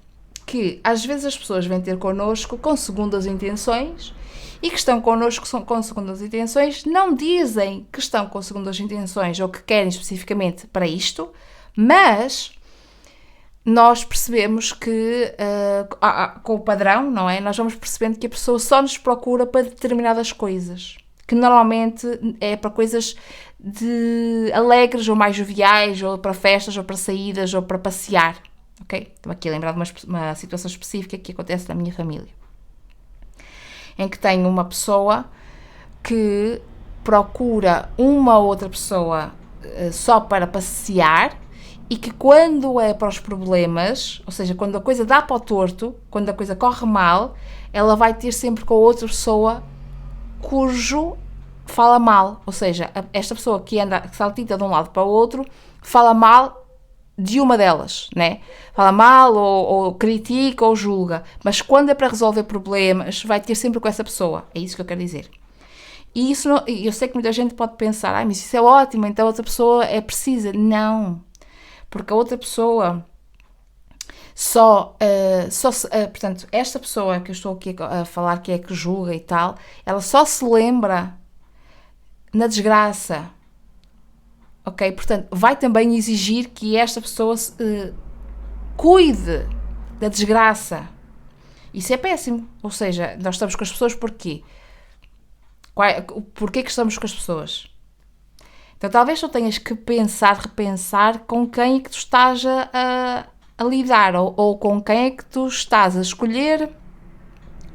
que às vezes as pessoas vêm ter connosco com segundas intenções e que estão connosco com segundas intenções, não dizem que estão com segundas intenções ou que querem especificamente para isto, mas nós percebemos que com o padrão, não é? Nós vamos percebendo que a pessoa só nos procura para determinadas coisas, que normalmente é para coisas de alegres ou mais joviais, ou para festas, ou para saídas, ou para passear. Ok? Estou aqui a lembrar de uma situação específica que acontece na minha família. Em que tenho uma pessoa que procura uma outra pessoa só para passear e que quando é para os problemas, ou seja, quando a coisa dá para o torto, quando a coisa corre mal, ela vai ter sempre com a outra pessoa cujo fala mal. Ou seja, esta pessoa que saltita de um lado para o outro fala mal de uma delas, né? Fala mal ou critica ou julga, mas quando é para resolver problemas vai ter sempre com essa pessoa, é isso que eu quero dizer. E isso não, eu sei que muita gente pode pensar, mas isso é ótimo, então a outra pessoa é precisa. Não, porque a outra pessoa portanto, esta pessoa que eu estou aqui a falar, que é que julga e tal, ela só se lembra na desgraça. Ok? Portanto, vai também exigir que esta pessoa cuide da desgraça. Isso é péssimo. Ou seja, nós estamos com as pessoas porquê? Porquê que estamos com as pessoas? Então, talvez tu tenhas que repensar com quem é que tu estás a lidar ou com quem é que tu estás a escolher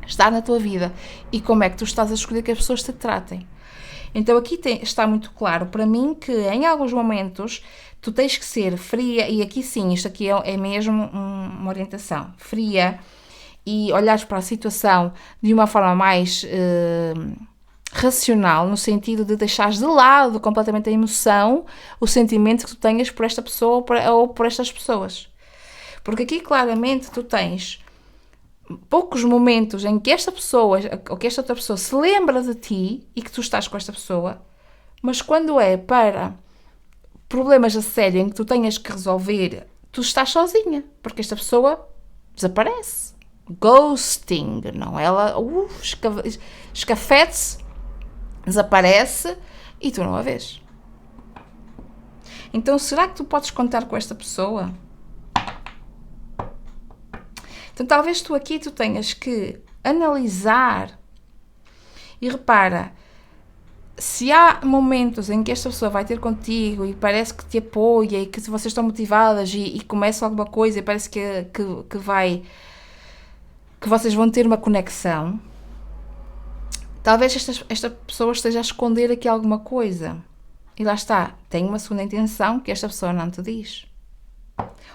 estar na tua vida e como é que tu estás a escolher que as pessoas te tratem. Então aqui está muito claro para mim que em alguns momentos tu tens que ser fria, e aqui sim, isto aqui é mesmo uma orientação, fria, e olhares para a situação de uma forma mais racional, no sentido de deixares de lado completamente a emoção, o sentimento que tu tenhas por esta pessoa ou por estas pessoas. Porque aqui claramente tu tens poucos momentos em que esta pessoa ou que esta outra pessoa se lembra de ti e que tu estás com esta pessoa, mas quando é para problemas a sério em que tu tenhas que resolver, tu estás sozinha, porque esta pessoa desaparece. Ghosting, não? Ela escafete-se, desaparece e tu não a vês. Então, será que tu podes contar com esta pessoa? Então, talvez tu tenhas que analisar e repara, se há momentos em que esta pessoa vai ter contigo e parece que te apoia e que vocês estão motivadas e começa alguma coisa e parece que vocês vão ter uma conexão, talvez esta pessoa esteja a esconder aqui alguma coisa. E lá está, tem uma segunda intenção que esta pessoa não te diz.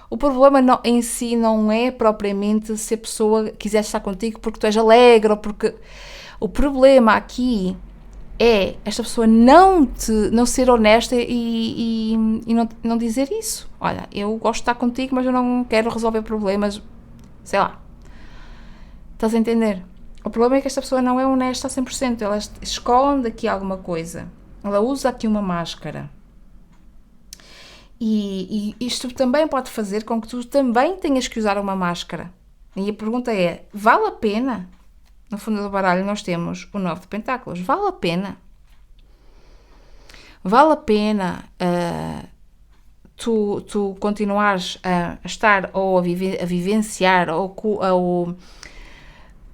O problema em si não é propriamente se a pessoa quiser estar contigo porque tu és alegre ou porque... O problema aqui é esta pessoa não ser honesta e não dizer isso. Olha, eu gosto de estar contigo, mas eu não quero resolver problemas, sei lá. Estás a entender? O problema é que esta pessoa não é honesta a 100%, ela esconde aqui alguma coisa, ela usa aqui uma máscara. E isto também pode fazer com que tu também tenhas que usar uma máscara. E a pergunta é, vale a pena? No fundo do baralho nós temos o 9 de pentáculos. Vale a pena? Vale a pena tu continuares a estar ou a vivenciar ou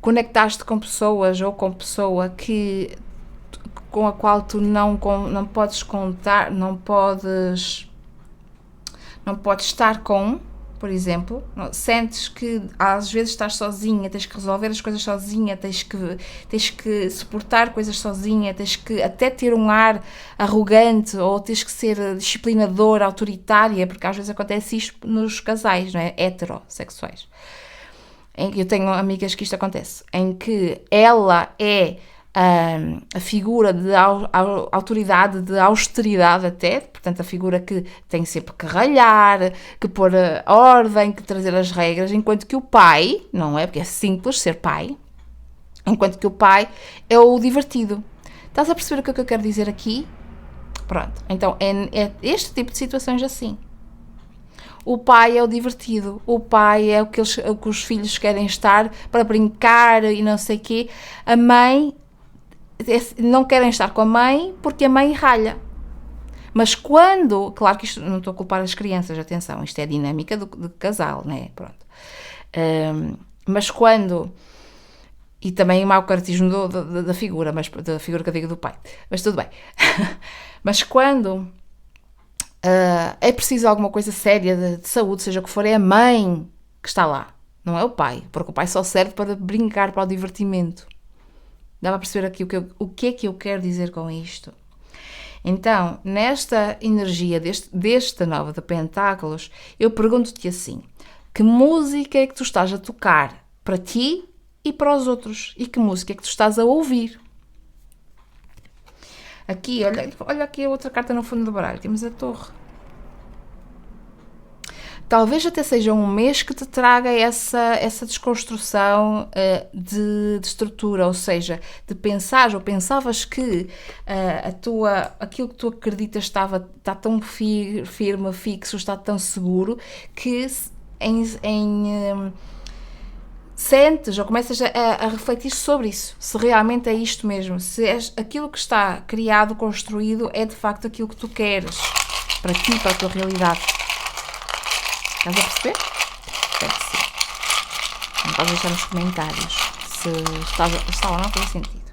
conectar-te com pessoas ou com pessoa com a qual tu não podes contar, não podes estar com, por exemplo, sentes que às vezes estás sozinha, tens que resolver as coisas sozinha, tens que suportar coisas sozinha, tens que até ter um ar arrogante ou tens que ser disciplinadora, autoritária, porque às vezes acontece isto nos casais, não é? Heterossexuais. Eu tenho amigas que isto acontece, em que ela é a figura de autoridade, de austeridade até, portanto a figura que tem sempre que ralhar, que pôr a ordem, que trazer as regras, enquanto que o pai, não é, porque é simples ser pai, enquanto que o pai é o divertido. Estás a perceber o que eu quero dizer aqui? Pronto, então é este tipo de situações assim. O pai é o divertido, o pai é o que os filhos querem estar para brincar e não sei o quê. A mãe, não querem estar com a mãe porque a mãe ralha. Mas quando, claro que isto não estou a culpar as crianças, atenção, isto é a dinâmica do casal, né? Pronto. Mas quando, e também o mau caratismo da figura, mas da figura que eu digo do pai, mas tudo bem. Mas quando é preciso alguma coisa séria de saúde, seja o que for, é a mãe que está lá, não é o pai, porque o pai só serve para brincar, para o divertimento. Dá para perceber aqui o que é que eu quero dizer com isto? Então, nesta energia desta 9 de pentáculos, eu pergunto-te assim, que música é que tu estás a tocar para ti e para os outros? E que música é que tu estás a ouvir? Aqui, olha aqui a outra carta no fundo do baralho, temos a torre. Talvez até seja um mês que te traga essa desconstrução de estrutura, ou seja, de pensar ou pensavas que aquilo que tu acreditas está tão firme, fixo, está tão seguro, que sentes ou começas a refletir sobre isso, se realmente é isto mesmo, se aquilo que está criado, construído, é de facto aquilo que tu queres para ti, para a tua realidade. Estás a perceber? Espero que sim. Não podes deixar nos comentários se está ou não a fazer sentido.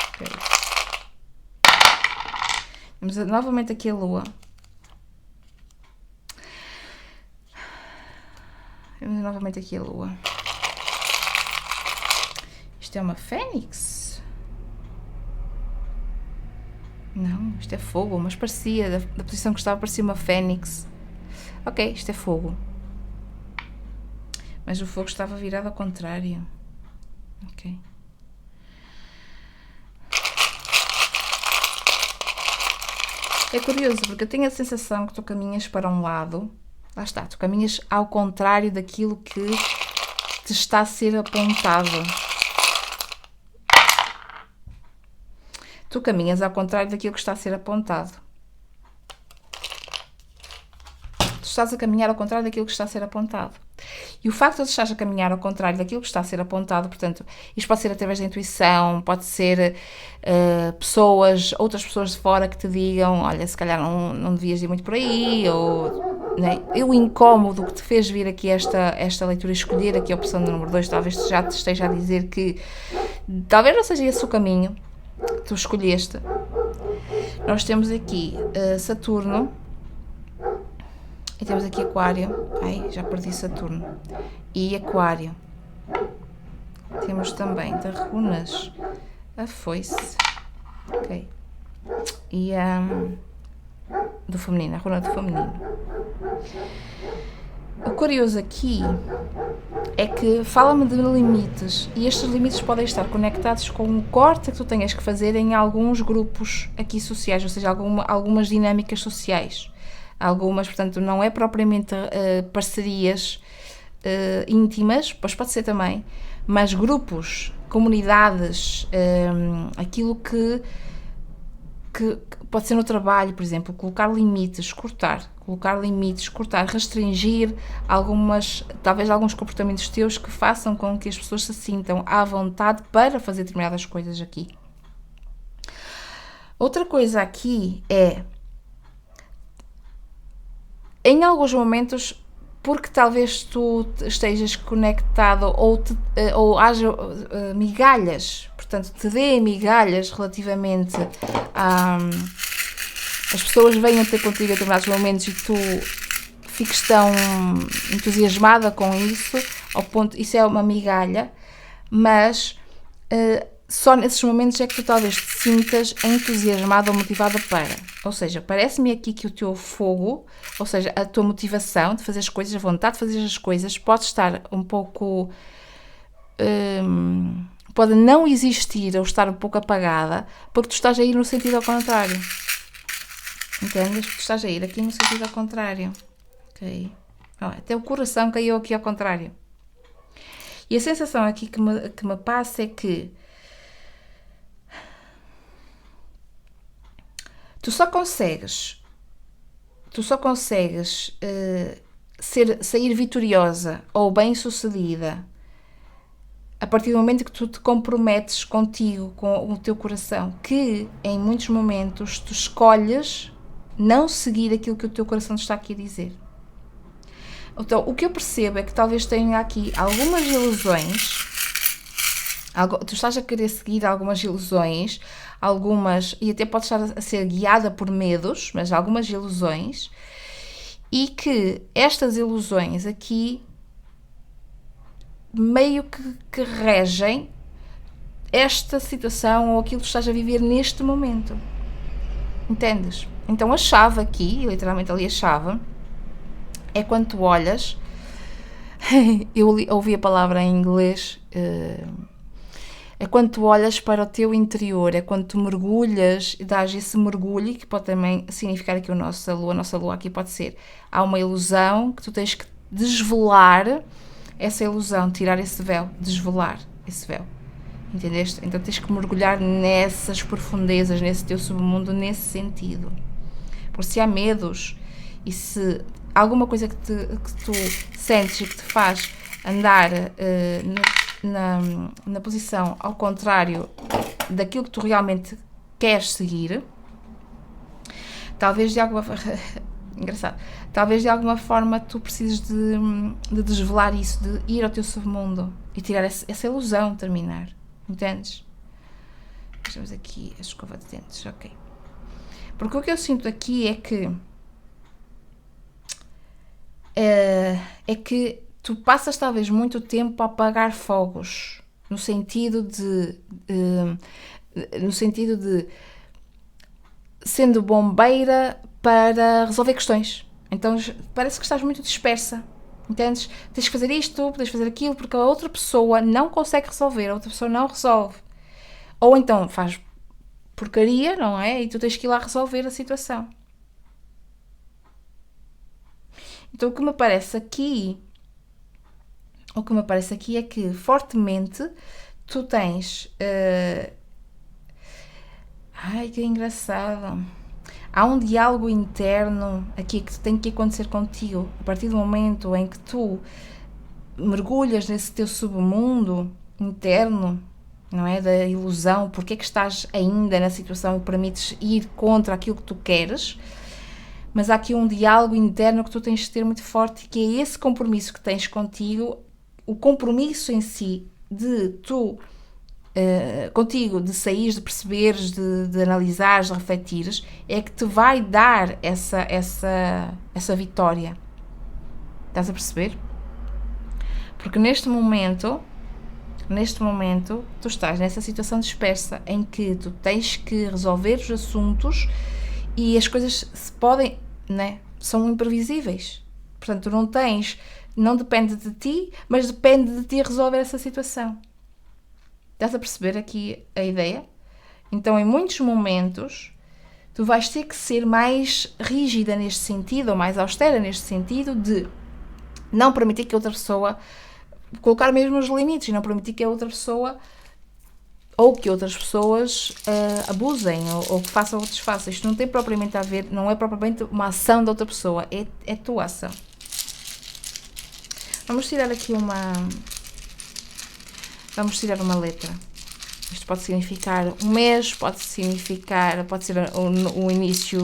Okay. Temos novamente aqui a lua. Temos novamente aqui a lua. Isto é uma fênix? Não, isto é fogo, mas parecia, da posição que estava, parecia uma fênix. Ok, isto é fogo. Mas o fogo estava virado ao contrário. Ok. É curioso, porque eu tenho a sensação que tu caminhas para um lado. Lá está, tu caminhas ao contrário daquilo que te está a ser apontado. Tu caminhas ao contrário daquilo que está a ser apontado. Tu estás a caminhar ao contrário daquilo que está a ser apontado. E o facto de estás a caminhar ao contrário daquilo que está a ser apontado, portanto, isto pode ser através da intuição, pode ser outras pessoas de fora que te digam, olha, se calhar não devias ir muito por aí, ou né? O incómodo que te fez vir aqui esta leitura e escolher aqui a opção do número 2, talvez já te esteja a dizer que talvez não seja esse o caminho que tu escolheste. Nós temos aqui Saturno e temos aqui Aquário. Ai, já perdi Saturno. E Aquário. Temos também da runas a foice. Ok. E do feminino, a runa do feminino. O curioso aqui é que fala-me de limites, e estes limites podem estar conectados com um corte que tu tenhas que fazer em alguns grupos aqui sociais, ou seja, algumas dinâmicas sociais. Algumas, portanto, não é propriamente parcerias íntimas, pois pode ser também, mas grupos, comunidades, aquilo que pode ser no trabalho, por exemplo, colocar limites, cortar, restringir talvez alguns comportamentos teus que façam com que as pessoas se sintam à vontade para fazer determinadas coisas aqui. Outra coisa aqui é, em alguns momentos, porque talvez tu estejas conectado ou haja migalhas, portanto, te dê migalhas relativamente as pessoas venham ter contigo em determinados momentos e tu fiques tão entusiasmada com isso, ao ponto, isso é uma migalha, mas só nesses momentos é que tu talvez te sintas entusiasmada ou motivada para. Ou seja, parece-me aqui que o teu fogo, ou seja, a tua motivação de fazer as coisas, a vontade de fazer as coisas, pode estar um pouco... pode não existir ou estar um pouco apagada, porque tu estás a ir no sentido ao contrário. Entendes? Tu estás a ir aqui no sentido ao contrário. Ok? Até o coração caiu aqui ao contrário. E a sensação aqui que me passa é que tu só consegues sair vitoriosa ou bem-sucedida a partir do momento que tu te comprometes contigo, com o teu coração, que em muitos momentos tu escolhes não seguir aquilo que o teu coração te está aqui a dizer. Então, o que eu percebo é que talvez tenha aqui algumas ilusões, tu estás a querer seguir algumas ilusões, e até podes estar a ser guiada por medos, mas algumas ilusões, e que estas ilusões aqui meio que regem esta situação ou aquilo que estás a viver neste momento. Entendes? Então a chave aqui, literalmente ali a chave, é quando tu olhas, eu ouvi a palavra em inglês, é quando tu olhas para o teu interior, é quando tu mergulhas e dás esse mergulho, que pode também significar aqui a nossa lua aqui pode ser, há uma ilusão que tu tens que desvelar essa ilusão, tirar esse véu, desvelar esse véu. Entendeste? Então tens que mergulhar nessas profundezas, nesse teu submundo, nesse sentido. Porque se há medos e se alguma coisa que tu sentes e que te faz andar na posição ao contrário daquilo que tu realmente queres seguir, talvez de alguma engraçado, talvez de alguma forma tu precises de desvelar isso, de ir ao teu submundo e tirar essa ilusão, terminar. Entendes? Vejamos aqui a escova de dentes, ok. Porque o que eu sinto aqui é que tu passas talvez muito tempo a apagar fogos, no sentido de sendo bombeira para resolver questões. Então parece que estás muito dispersa. Entendes? Tens que fazer isto, tens que fazer aquilo, porque a outra pessoa não consegue resolver, a outra pessoa não resolve. Ou então faz porcaria, não é? E tu tens que ir lá resolver a situação. Então o que me parece aqui é que fortemente tu tens... Ai, que engraçado. Há um diálogo interno aqui que tem que acontecer contigo. A partir do momento em que tu mergulhas nesse teu submundo interno, não é? Da ilusão, porque é que estás ainda na situação e permites ir contra aquilo que tu queres, mas há aqui um diálogo interno que tu tens de ter muito forte, que é esse compromisso que tens contigo, o compromisso em si de tu, contigo, de saíres, de perceberes, de analisares, de refletires, é que te vai dar essa vitória. Estás a perceber? Porque neste momento, tu estás nessa situação dispersa em que tu tens que resolver os assuntos e as coisas se podem, né? São imprevisíveis. Portanto, não depende de ti, mas depende de ti resolver essa situação. Estás a perceber aqui a ideia? Então, em muitos momentos, tu vais ter que ser mais rígida neste sentido, ou mais austera neste sentido, de não permitir que a outra pessoa, colocar mesmo os limites, e não permitir que a outra pessoa, ou que outras pessoas abusem, ou que façam ou desfaçam. Isto não tem propriamente a ver, não é propriamente uma ação da outra pessoa, é tua ação. Vamos tirar aqui uma letra. Isto pode significar um mês, pode ser o início,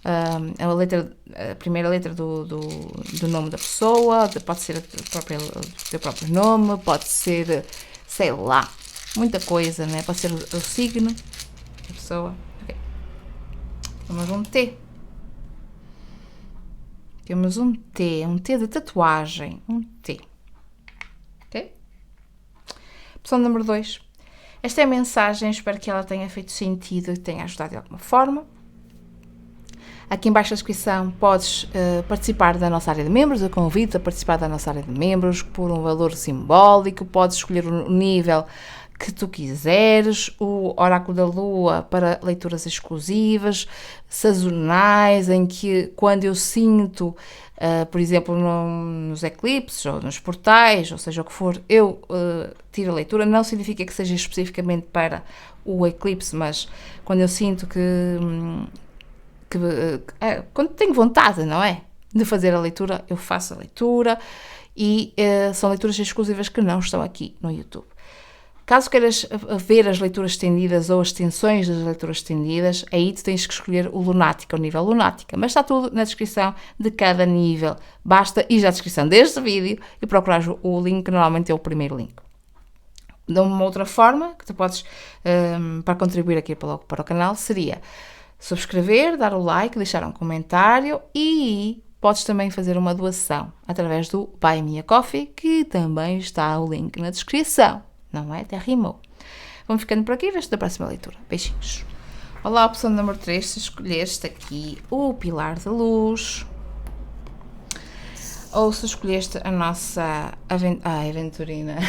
a primeira letra do nome da pessoa, pode ser o teu próprio nome, pode ser, sei lá, muita coisa, né? Pode ser o signo da pessoa. Okay. Temos um T. Temos um T de tatuagem, um T. Ok? Opção número 2. Esta é a mensagem, espero que ela tenha feito sentido e tenha ajudado de alguma forma. Aqui em baixo da descrição podes participar da nossa área de membros, eu convido-te a participar da nossa área de membros por um valor simbólico, podes escolher o nível que tu quiseres, o oráculo da lua para leituras exclusivas, sazonais, em que quando eu sinto, por exemplo, nos eclipses ou nos portais, ou seja o que for, eu tiro a leitura, não significa que seja especificamente para o eclipse, mas quando eu sinto quando tenho vontade, não é? De fazer a leitura, eu faço a leitura e são leituras exclusivas que não estão aqui no YouTube. Caso queiras ver as leituras estendidas ou as extensões das leituras estendidas, aí tu tens que escolher o lunática, o nível lunática, mas está tudo na descrição de cada nível. Basta ir à descrição deste vídeo e procurar o link, que normalmente é o primeiro link. De uma outra forma que tu podes, para contribuir aqui para o canal, seria subscrever, dar o like, deixar um comentário e podes também fazer uma doação através do Buy Me a Coffee, que também está o link na descrição. Não é? Até rimou. Vamos ficando por aqui, vejo-te da próxima leitura. Beijinhos. Olá, opção número 3, se escolheste aqui o Pilar da Luz, ou se escolheste a nossa aventurina,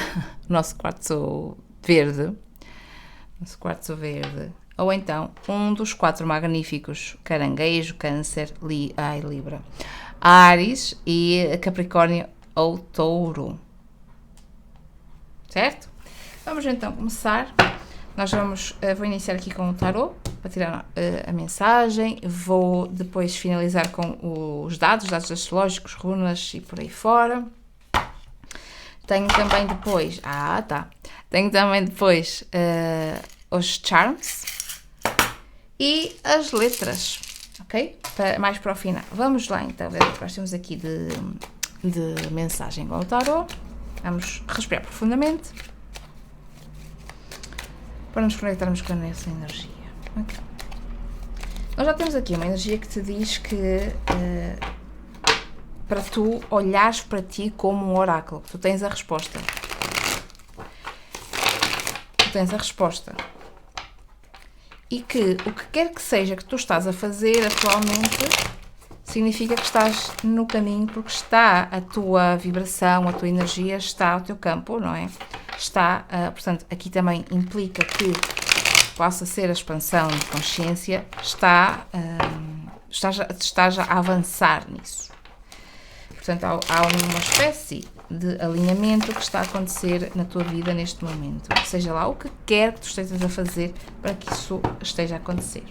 o nosso quartzo verde, ou então um dos 4 magníficos, Caranguejo, Câncer, Libra, Áries e Capricórnio ou Touro. Certo? Vamos então começar. Vou iniciar aqui com o tarot, para tirar a mensagem. Vou depois finalizar com os dados astrológicos, runas e por aí fora. Tenho também depois, os charms e as letras, ok? Mais para o final. Vamos lá então ver o que nós temos aqui de mensagem com o tarot. Vamos respirar profundamente para nos conectarmos com essa energia. Okay. Nós já temos aqui uma energia que te diz que para tu olhares para ti como um oráculo, que tu tens a resposta. E que o que quer que seja que tu estás a fazer atualmente significa que estás no caminho, porque está a tua vibração, a tua energia, está ao teu campo, não é? Portanto, aqui também implica que possa ser a expansão de consciência, está já a avançar nisso. Portanto, há uma espécie de alinhamento que está a acontecer na tua vida neste momento. Seja lá o que quer que tu estejas a fazer para que isso esteja a acontecer.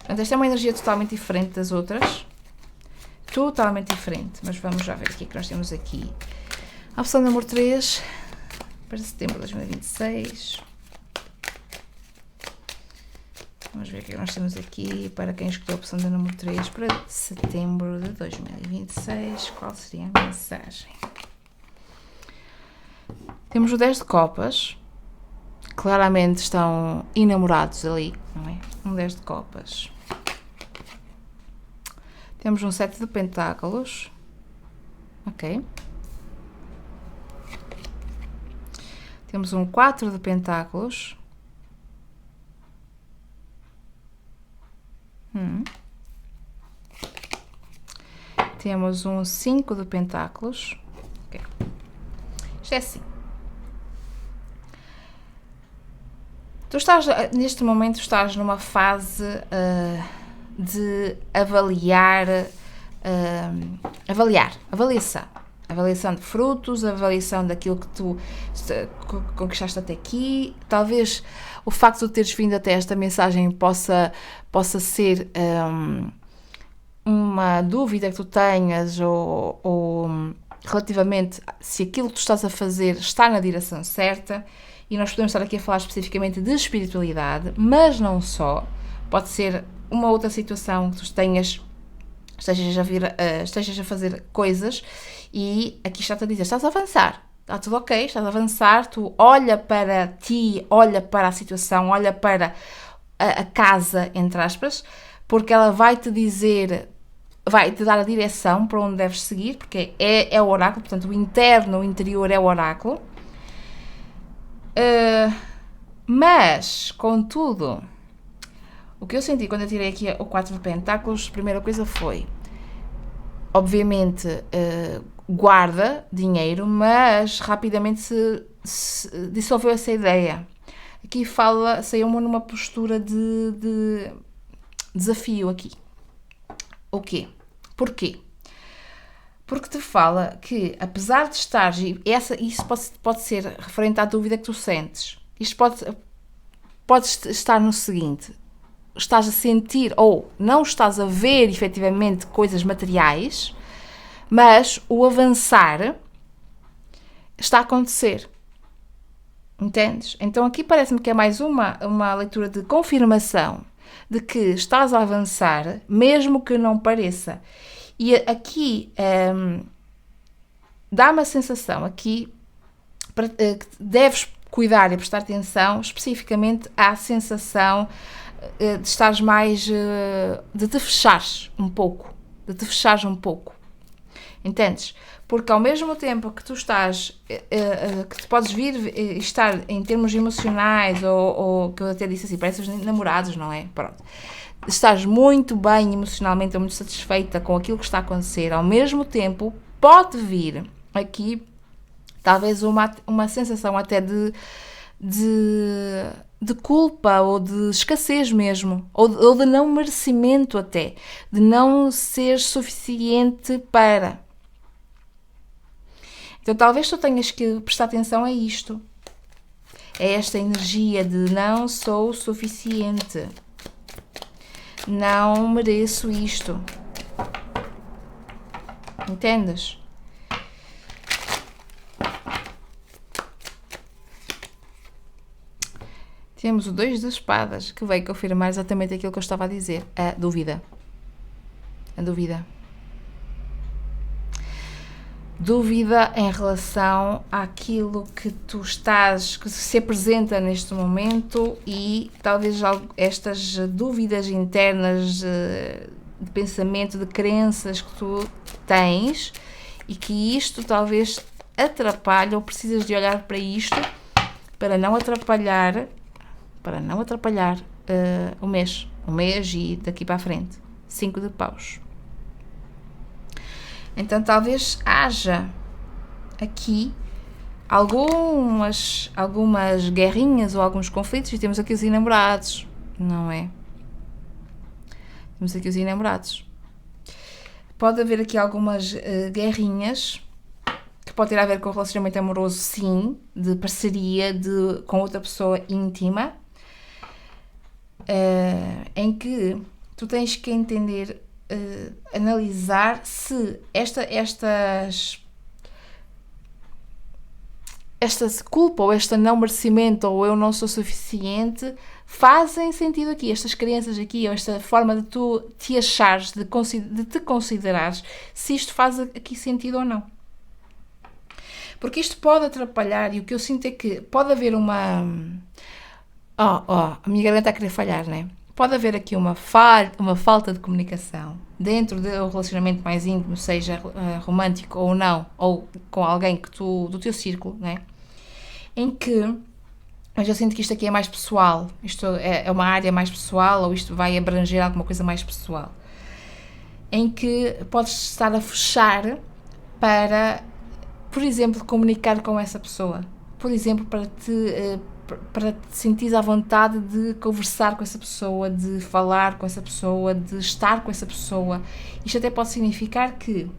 Portanto, esta é uma energia totalmente diferente das outras. Totalmente diferente. Mas vamos já ver o que é que nós temos aqui. A opção número 3 para setembro de 2026. Vamos ver o que nós temos aqui para quem escolheu a opção da número 3 para setembro de 2026. Qual seria a mensagem? Temos o 10 de copas. Claramente estão enamorados ali, não é? Um 10 de copas. Temos um 7 de pentáculos. Ok. Temos um 4 de pentáculos. Temos um 5 de pentáculos. Okay. Isto é assim. Tu estás, neste momento, estás numa fase de avaliação de frutos, avaliação daquilo que tu conquistaste até aqui. Talvez o facto de teres vindo até esta mensagem possa ser uma dúvida que tu tenhas ou relativamente se aquilo que tu estás a fazer está na direção certa. E nós podemos estar aqui a falar especificamente de espiritualidade, mas não só. Pode ser uma outra situação que tu estejas a fazer coisas e aqui está-te a dizer, estás a avançar, está tudo ok, estás a avançar, tu olha para ti, olha para a situação, olha para a casa, entre aspas, porque ela vai-te dizer, vai-te dar a direção para onde deves seguir, porque é o oráculo, portanto o interno, o interior é o oráculo. Mas, contudo, o que eu senti quando eu tirei aqui o 4 de pentáculos, a primeira coisa foi, obviamente, guarda dinheiro, mas rapidamente se dissolveu essa ideia. Aqui saiu-me numa postura de desafio aqui. O quê? Porquê? Porque te fala que, apesar de estar, isso pode ser referente à dúvida que tu sentes. Isto pode estar no seguinte: estás a sentir ou não estás a ver efetivamente coisas materiais, mas o avançar está a acontecer. Entendes? Então aqui parece-me que é mais uma leitura de confirmação de que estás a avançar, mesmo que não pareça. E aqui dá-me a sensação aqui que deves cuidar e prestar atenção especificamente à sensação de estares mais, de te fechares um pouco, entendes? Porque ao mesmo tempo que tu estás, que tu podes vir estar em termos emocionais, ou que eu até disse assim, parece os namorados, não é? Pronto. Estás muito bem emocionalmente, ou muito satisfeita com aquilo que está a acontecer, ao mesmo tempo pode vir aqui talvez uma sensação até de culpa ou de escassez mesmo, ou de não merecimento até, de não ser suficiente para. Então talvez tu tenhas que prestar atenção a isto, a esta energia de não sou suficiente, não mereço isto, entendes? Temos o 2 de espadas, que veio confirmar exatamente aquilo que eu estava a dizer. A dúvida. Dúvida em relação àquilo que tu estás, que se apresenta neste momento, e talvez estas dúvidas internas de pensamento, de crenças que tu tens, e que isto talvez atrapalhe, ou precisas de olhar para isto para não atrapalhar o mês e daqui para a frente. 5 de paus. Então talvez haja aqui algumas guerrinhas ou alguns conflitos, e temos aqui os enamorados, não é? Temos aqui os enamorados. Pode haver aqui algumas guerrinhas que pode ter a ver com o relacionamento amoroso, sim, de parceria com outra pessoa íntima, em que tu tens que entender, analisar se esta culpa ou este não merecimento ou eu não sou suficiente fazem sentido aqui, estas crenças aqui, ou esta forma de tu te achares, de te considerares, se isto faz aqui sentido ou não. Porque isto pode atrapalhar, e o que eu sinto é que pode haver uma... a minha garganta está a querer falhar, não é? Pode haver aqui uma falta de comunicação dentro do relacionamento mais íntimo, seja romântico ou não, ou com alguém do teu círculo, não é? Em que, mas eu sinto que isto aqui é mais pessoal, isto é uma área mais pessoal, ou isto vai abranger alguma coisa mais pessoal, em que podes estar a fechar para, por exemplo, comunicar com essa pessoa, por exemplo, para te sentir à vontade de conversar com essa pessoa, de falar com essa pessoa, de estar com essa pessoa. Isto até pode significar que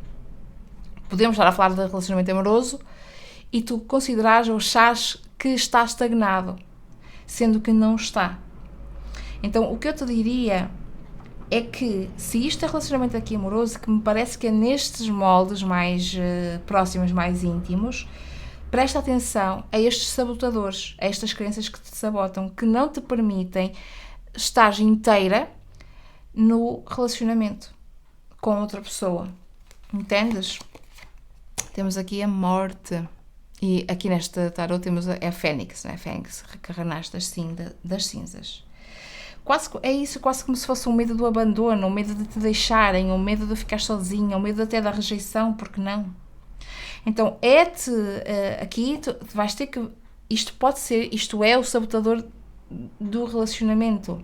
podemos estar a falar de relacionamento amoroso e tu considerares ou achares que está estagnado, sendo que não está. Então, o que eu te diria é que, se isto é relacionamento aqui amoroso, que me parece que é nestes moldes mais próximos, mais íntimos, presta atenção a estes sabotadores, a estas crenças que te sabotam, que não te permitem estar inteira no relacionamento com outra pessoa. Entendes? Temos aqui a morte. E aqui neste tarot temos a Fênix, não é? Fênix, que renasce das cinzas. É isso, quase como se fosse um medo do abandono, um medo de te deixarem, um medo de ficar sozinha, um medo até da rejeição, porque não? Então, aqui tu vais ter que, isto é o sabotador do relacionamento.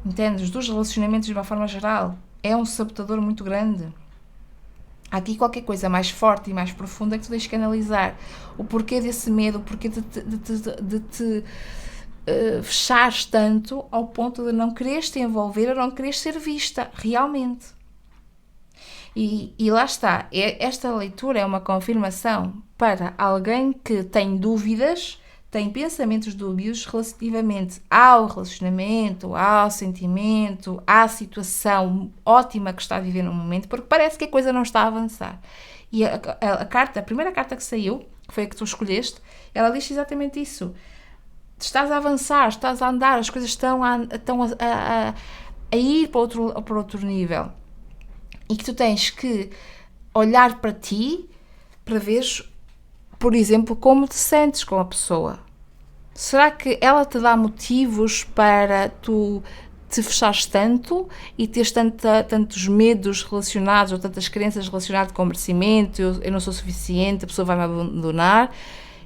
Entendes? Dos relacionamentos de uma forma geral. É um sabotador muito grande. Há aqui qualquer coisa mais forte e mais profunda que tu tens que analisar. O porquê desse medo, o porquê de te fechares tanto ao ponto de não quereres te envolver ou não quereres ser vista, realmente. E lá está, esta leitura é uma confirmação para alguém que tem dúvidas, tem pensamentos dúbios relativamente ao relacionamento, ao sentimento, à situação ótima que está a viver no momento, porque parece que a coisa não está a avançar. E a primeira carta que saiu, que foi a que tu escolheste, ela diz exatamente isso. Estás a avançar, estás a andar, as coisas estão a ir para outro nível. E que tu tens que olhar para ti para veres, por exemplo, como te sentes com a pessoa. Será que ela te dá motivos para tu te fechares tanto e teres tantos medos relacionados ou tantas crenças relacionadas com o merecimento, eu não sou suficiente, a pessoa vai me abandonar?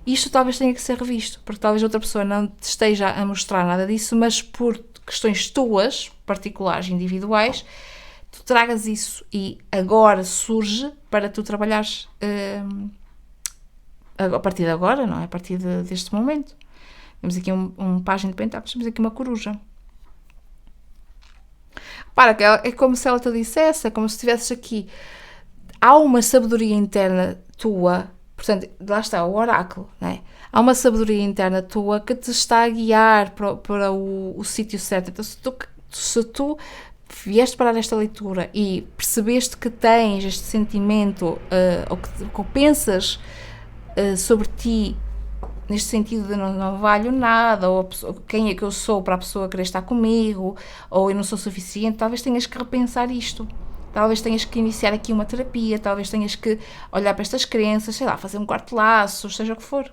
Isto talvez tenha que ser revisto, porque talvez outra pessoa não te esteja a mostrar nada disso, mas por questões tuas, particulares, individuais, tu tragas isso e agora surge para tu trabalhares a partir de agora, não é? A partir deste momento. Temos aqui um página de pentáculos, temos aqui uma coruja. Para, que é como se ela te dissesse, é como se estivesses aqui. Há uma sabedoria interna tua, portanto, lá está, o oráculo, não é? Há uma sabedoria interna tua que te está a guiar para o sítio certo. Então, se tu vieste parar esta leitura e percebeste que tens este sentimento, ou que pensas sobre ti, neste sentido de não valho nada, ou quem é que eu sou para a pessoa querer estar comigo, ou eu não sou suficiente, talvez tenhas que repensar isto. Talvez tenhas que iniciar aqui uma terapia, talvez tenhas que olhar para estas crenças, sei lá, fazer um quarto laço, seja o que for.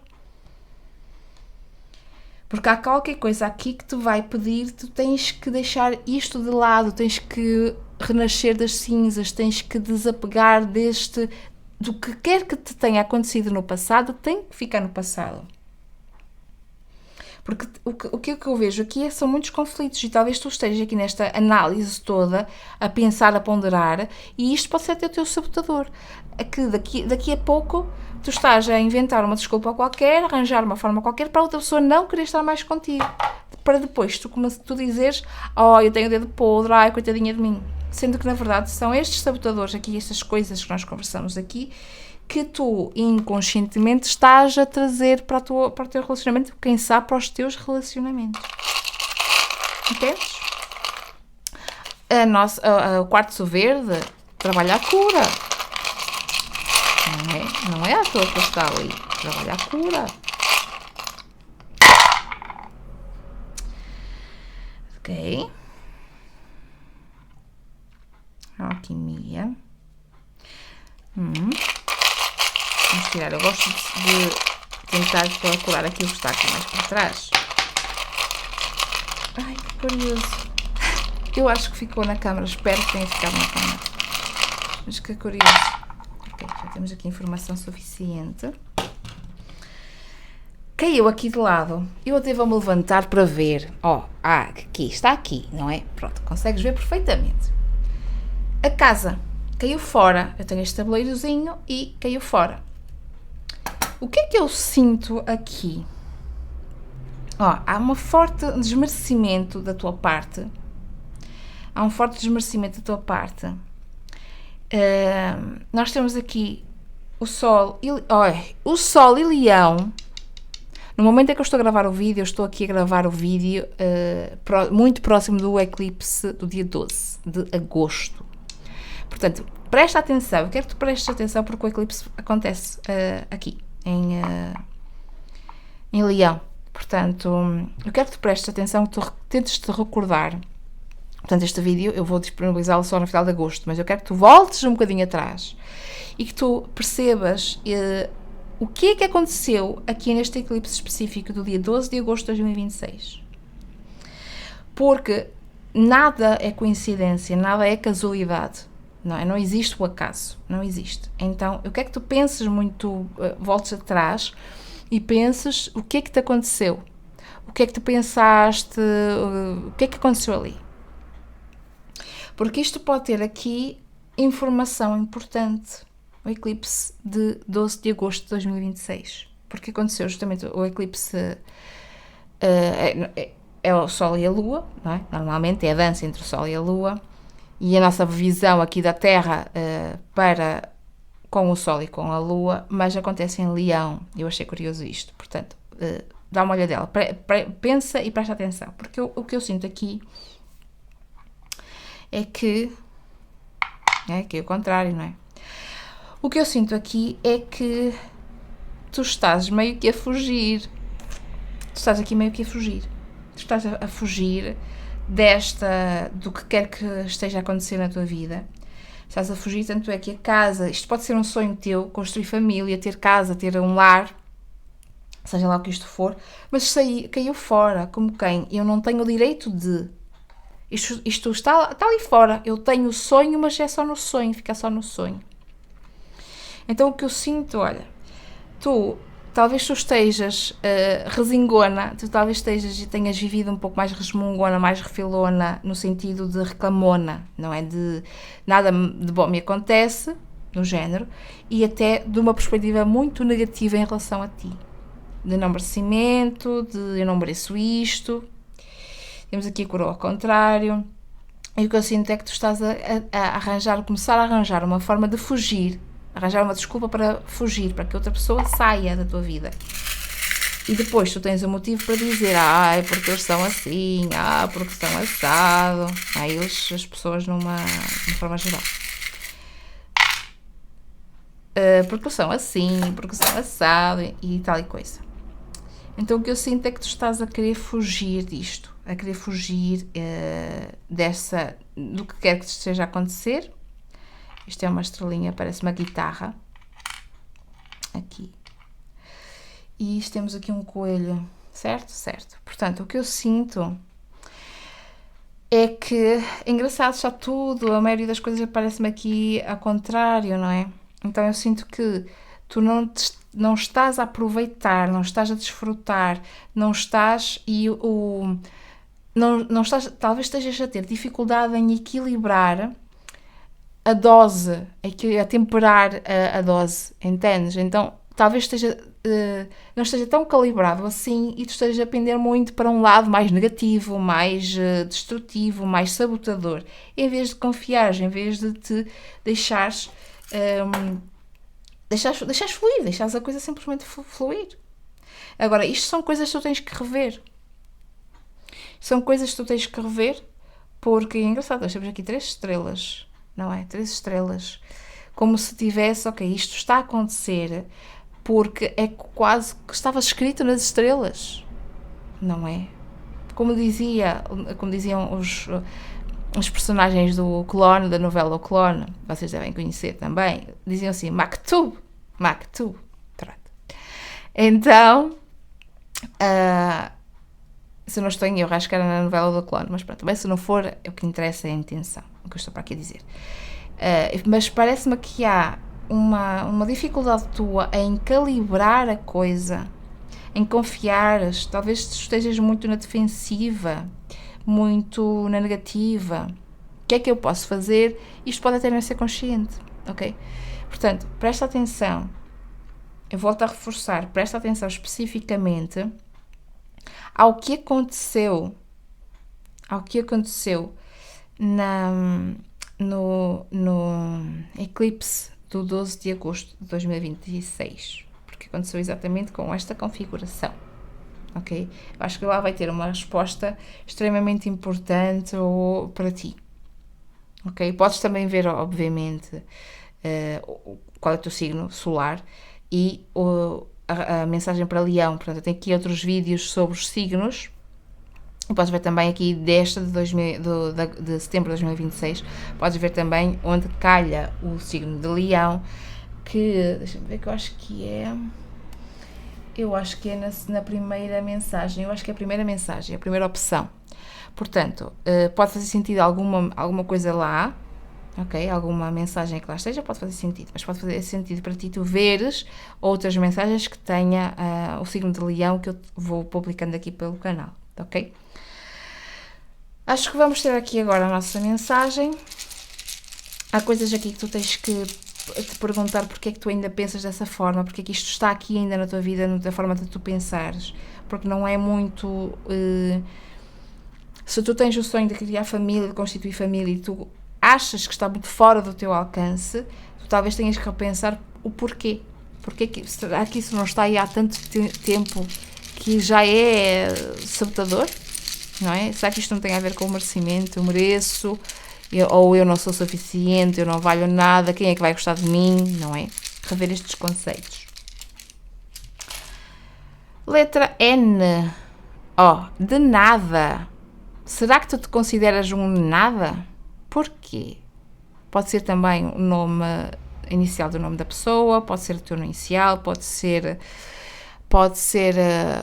Porque há qualquer coisa aqui que te vai pedir, tu tens que deixar isto de lado, tens que renascer das cinzas, tens que desapegar do que quer que te tenha acontecido no passado, tem que ficar no passado. Porque o que eu vejo aqui são muitos conflitos e talvez tu estejas aqui nesta análise toda a pensar, a ponderar, e isto pode ser até o teu sabotador. É que daqui a pouco tu estás a inventar uma desculpa qualquer, arranjar uma forma qualquer para outra pessoa não querer estar mais contigo. Para depois tu dizeres, eu tenho o dedo podre, ai, coitadinha de mim. Sendo que na verdade são estes sabotadores aqui, estas coisas que nós conversamos aqui, que tu inconscientemente estás a trazer para o teu relacionamento, quem sabe para os teus relacionamentos. Entendes? O quartzo verde trabalha a cura. Não é à toa que está ali. trabalho à cura. Ok. Alquimia. Vamos tirar. Eu gosto de tentar procurar aquilo que está aqui mais para trás. Ai, que curioso. Eu acho que ficou na câmara. Espero que tenha ficado na câmara. Mas que curioso. Ok, já temos aqui informação suficiente. Caiu aqui de lado. Eu até vou-me levantar para ver. Aqui, está aqui, não é? Pronto, consegues ver perfeitamente. A casa caiu fora. Eu tenho este tabuleirozinho e caiu fora. O que é que eu sinto aqui? Há um forte desmerecimento da tua parte. Há um forte desmerecimento da tua parte. Nós temos aqui o Sol e Leão. No momento em que eu estou a gravar o vídeo, eu estou aqui a gravar o vídeo muito próximo do eclipse do dia 12 de agosto. Portanto, presta atenção. Eu quero que tu prestes atenção porque o eclipse acontece aqui, em Leão. Portanto, eu quero que tu prestes atenção, que tu tentes te recordar. Portanto, este vídeo eu vou disponibilizá-lo só no final de agosto, mas eu quero que tu voltes um bocadinho atrás e que tu percebas o que é que aconteceu aqui neste eclipse específico do dia 12 de agosto de 2026. Porque nada é coincidência, nada é casualidade, não é? Não existe o acaso, não existe. Então, eu quero que tu penses muito, voltes atrás e penses o que é que te aconteceu, o que é que tu pensaste, o que é que aconteceu ali. Porque isto pode ter aqui informação importante. O eclipse de 12 de agosto de 2026. Porque aconteceu justamente o eclipse é o Sol e a Lua, não é? Normalmente é a dança entre o Sol e a Lua. E a nossa visão aqui da Terra com o Sol e com a Lua, mas acontece em Leão. Eu achei curioso isto. Portanto, dá uma olhadela. Pensa e presta atenção. Porque o que eu sinto aqui é que é o contrário, não é? O que eu sinto aqui é que tu estás meio que a fugir. Tu estás aqui meio que a fugir. Tu estás a fugir do que quer que esteja a acontecer na tua vida. Estás a fugir, tanto é que a casa, isto pode ser um sonho teu, construir família, ter casa, ter um lar, seja lá o que isto for, mas caiu fora, como quem? Eu não tenho o direito de... Isto está ali fora. Eu tenho o sonho, mas é só no sonho, fica só no sonho. Então o que eu sinto, olha, talvez tu estejas resingona, tu talvez estejas e tenhas vivido um pouco mais resmungona, mais refilona, no sentido de reclamona, não é? De nada de bom me acontece, no género, e até de uma perspectiva muito negativa em relação a ti. De não merecimento, de eu não mereço isto. Temos aqui a coroa ao contrário. E o que eu sinto é que tu estás a começar a arranjar uma forma de fugir, arranjar uma desculpa para fugir, para que outra pessoa saia da tua vida. E depois tu tens um motivo para dizer, porque eles são assim, porque são assado. As pessoas de uma forma geral. Porque são assim, porque são assado e tal e coisa. Então o que eu sinto é que tu estás a querer fugir disto, a querer fugir do que quer que esteja a acontecer. Isto é uma estrelinha, parece uma guitarra. Aqui. E temos aqui um coelho, certo? Certo. Portanto, o que eu sinto é que, engraçado, está tudo, a maioria das coisas parece-me aqui ao contrário, não é? Então eu sinto que tu não estás a aproveitar, não estás a desfrutar, não estás não estás, talvez estejas a ter dificuldade em equilibrar a dose, a temperar a dose, entendes? Então talvez não esteja tão calibrado assim e tu estejas a pender muito para um lado mais negativo, mais destrutivo, mais sabotador, em vez de confiar, em vez de te deixares fluir, deixares a coisa simplesmente fluir. Agora, isto são coisas que tu tens que rever. São coisas que tu tens que rever porque, é engraçado, nós temos aqui 3 estrelas, não é? 3 estrelas. Como se tivesse, isto está a acontecer porque é quase que estava escrito nas estrelas, não é? Como diziam os personagens do Clone, da novela O Clone, vocês devem conhecer também, diziam assim, Maktub, Maktub. Pronto. Então, se não estou em erro, acho que era na novela do Clone, mas pronto, bem, se não for, o que interessa é a intenção, o que eu estou para aqui a dizer. Mas parece-me que há uma dificuldade tua em calibrar a coisa, em confiares, talvez estejas muito na defensiva, muito na negativa. O que é que eu posso fazer? Isto pode até não ser consciente, ok? Portanto, presta atenção, eu volto a reforçar, presta atenção especificamente ao que aconteceu no eclipse do 12 de agosto de 2026, porque aconteceu exatamente com esta configuração, ok? Eu acho que lá vai ter uma resposta extremamente importante para ti, ok? Podes também ver, obviamente, qual é o teu signo solar e a mensagem para Leão. Portanto, eu tenho aqui outros vídeos sobre os signos. Podes ver também aqui desta de setembro de 2026, podes ver também onde calha o signo de Leão, que, deixa-me ver, que eu acho que é na primeira mensagem, eu acho que é a primeira mensagem, a primeira opção. Portanto, pode fazer sentido alguma coisa lá, ok? Alguma mensagem que lá esteja, pode fazer sentido, mas pode fazer sentido para ti tu veres outras mensagens que tenha o signo de Leão, que eu vou publicando aqui pelo canal, ok? Acho que vamos ter aqui agora a nossa mensagem. Há coisas aqui que tu tens que te perguntar porque é que tu ainda pensas dessa forma, porque é que isto está aqui ainda na tua vida, da forma de tu pensares, porque não é muito... se tu tens o sonho de criar família, de constituir família, e tu achas que está muito fora do teu alcance, tu talvez tenhas que repensar o porquê. Será que isso não está aí há tanto tempo que já é sabotador? Não é? Será que isto não tem a ver com o merecimento? Eu mereço, ou eu não sou suficiente, eu não valho nada, quem é que vai gostar de mim? Não é? Rever estes conceitos. Letra N. De nada. Será que tu te consideras um nada? Porquê? Pode ser também o nome inicial do nome da pessoa, pode ser o teu inicial, pode ser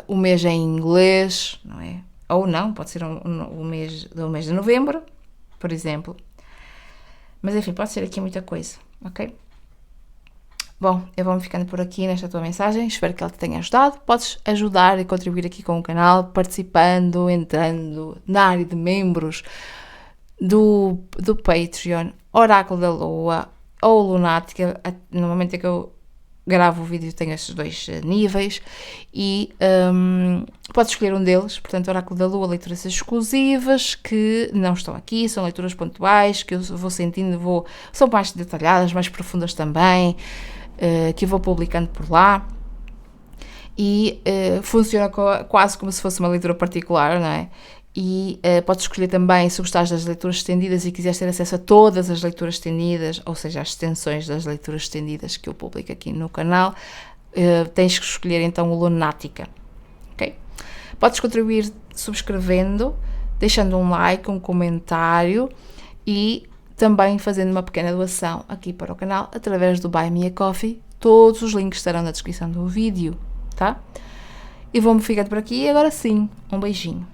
o mês em inglês, não é? Ou não, pode ser o mês de novembro, por exemplo. Mas enfim, pode ser aqui muita coisa, ok? Bom, eu vou-me ficando por aqui nesta tua mensagem, espero que ela te tenha ajudado. Podes ajudar e contribuir aqui com o canal, participando, entrando na área de membros do Patreon, Oráculo da Lua ou Lunática. No momento em que eu gravo o vídeo tem estes dois níveis e podes escolher um deles. Portanto, Oráculo da Lua, leituras exclusivas que não estão aqui, são leituras pontuais que eu vou sentindo, são mais detalhadas, mais profundas também, que eu vou publicando por lá e funciona quase como se fosse uma leitura particular, não é? E podes escolher também, se gostares das leituras estendidas e quiseres ter acesso a todas as leituras estendidas, ou seja, as extensões das leituras estendidas que eu publico aqui no canal, tens que escolher então o Lunática, ok? Podes contribuir subscrevendo, deixando um like, um comentário e também fazendo uma pequena doação aqui para o canal através do Buy Me a Coffee. Todos os links estarão na descrição do vídeo, tá? E vou-me ficando por aqui e agora sim, um beijinho.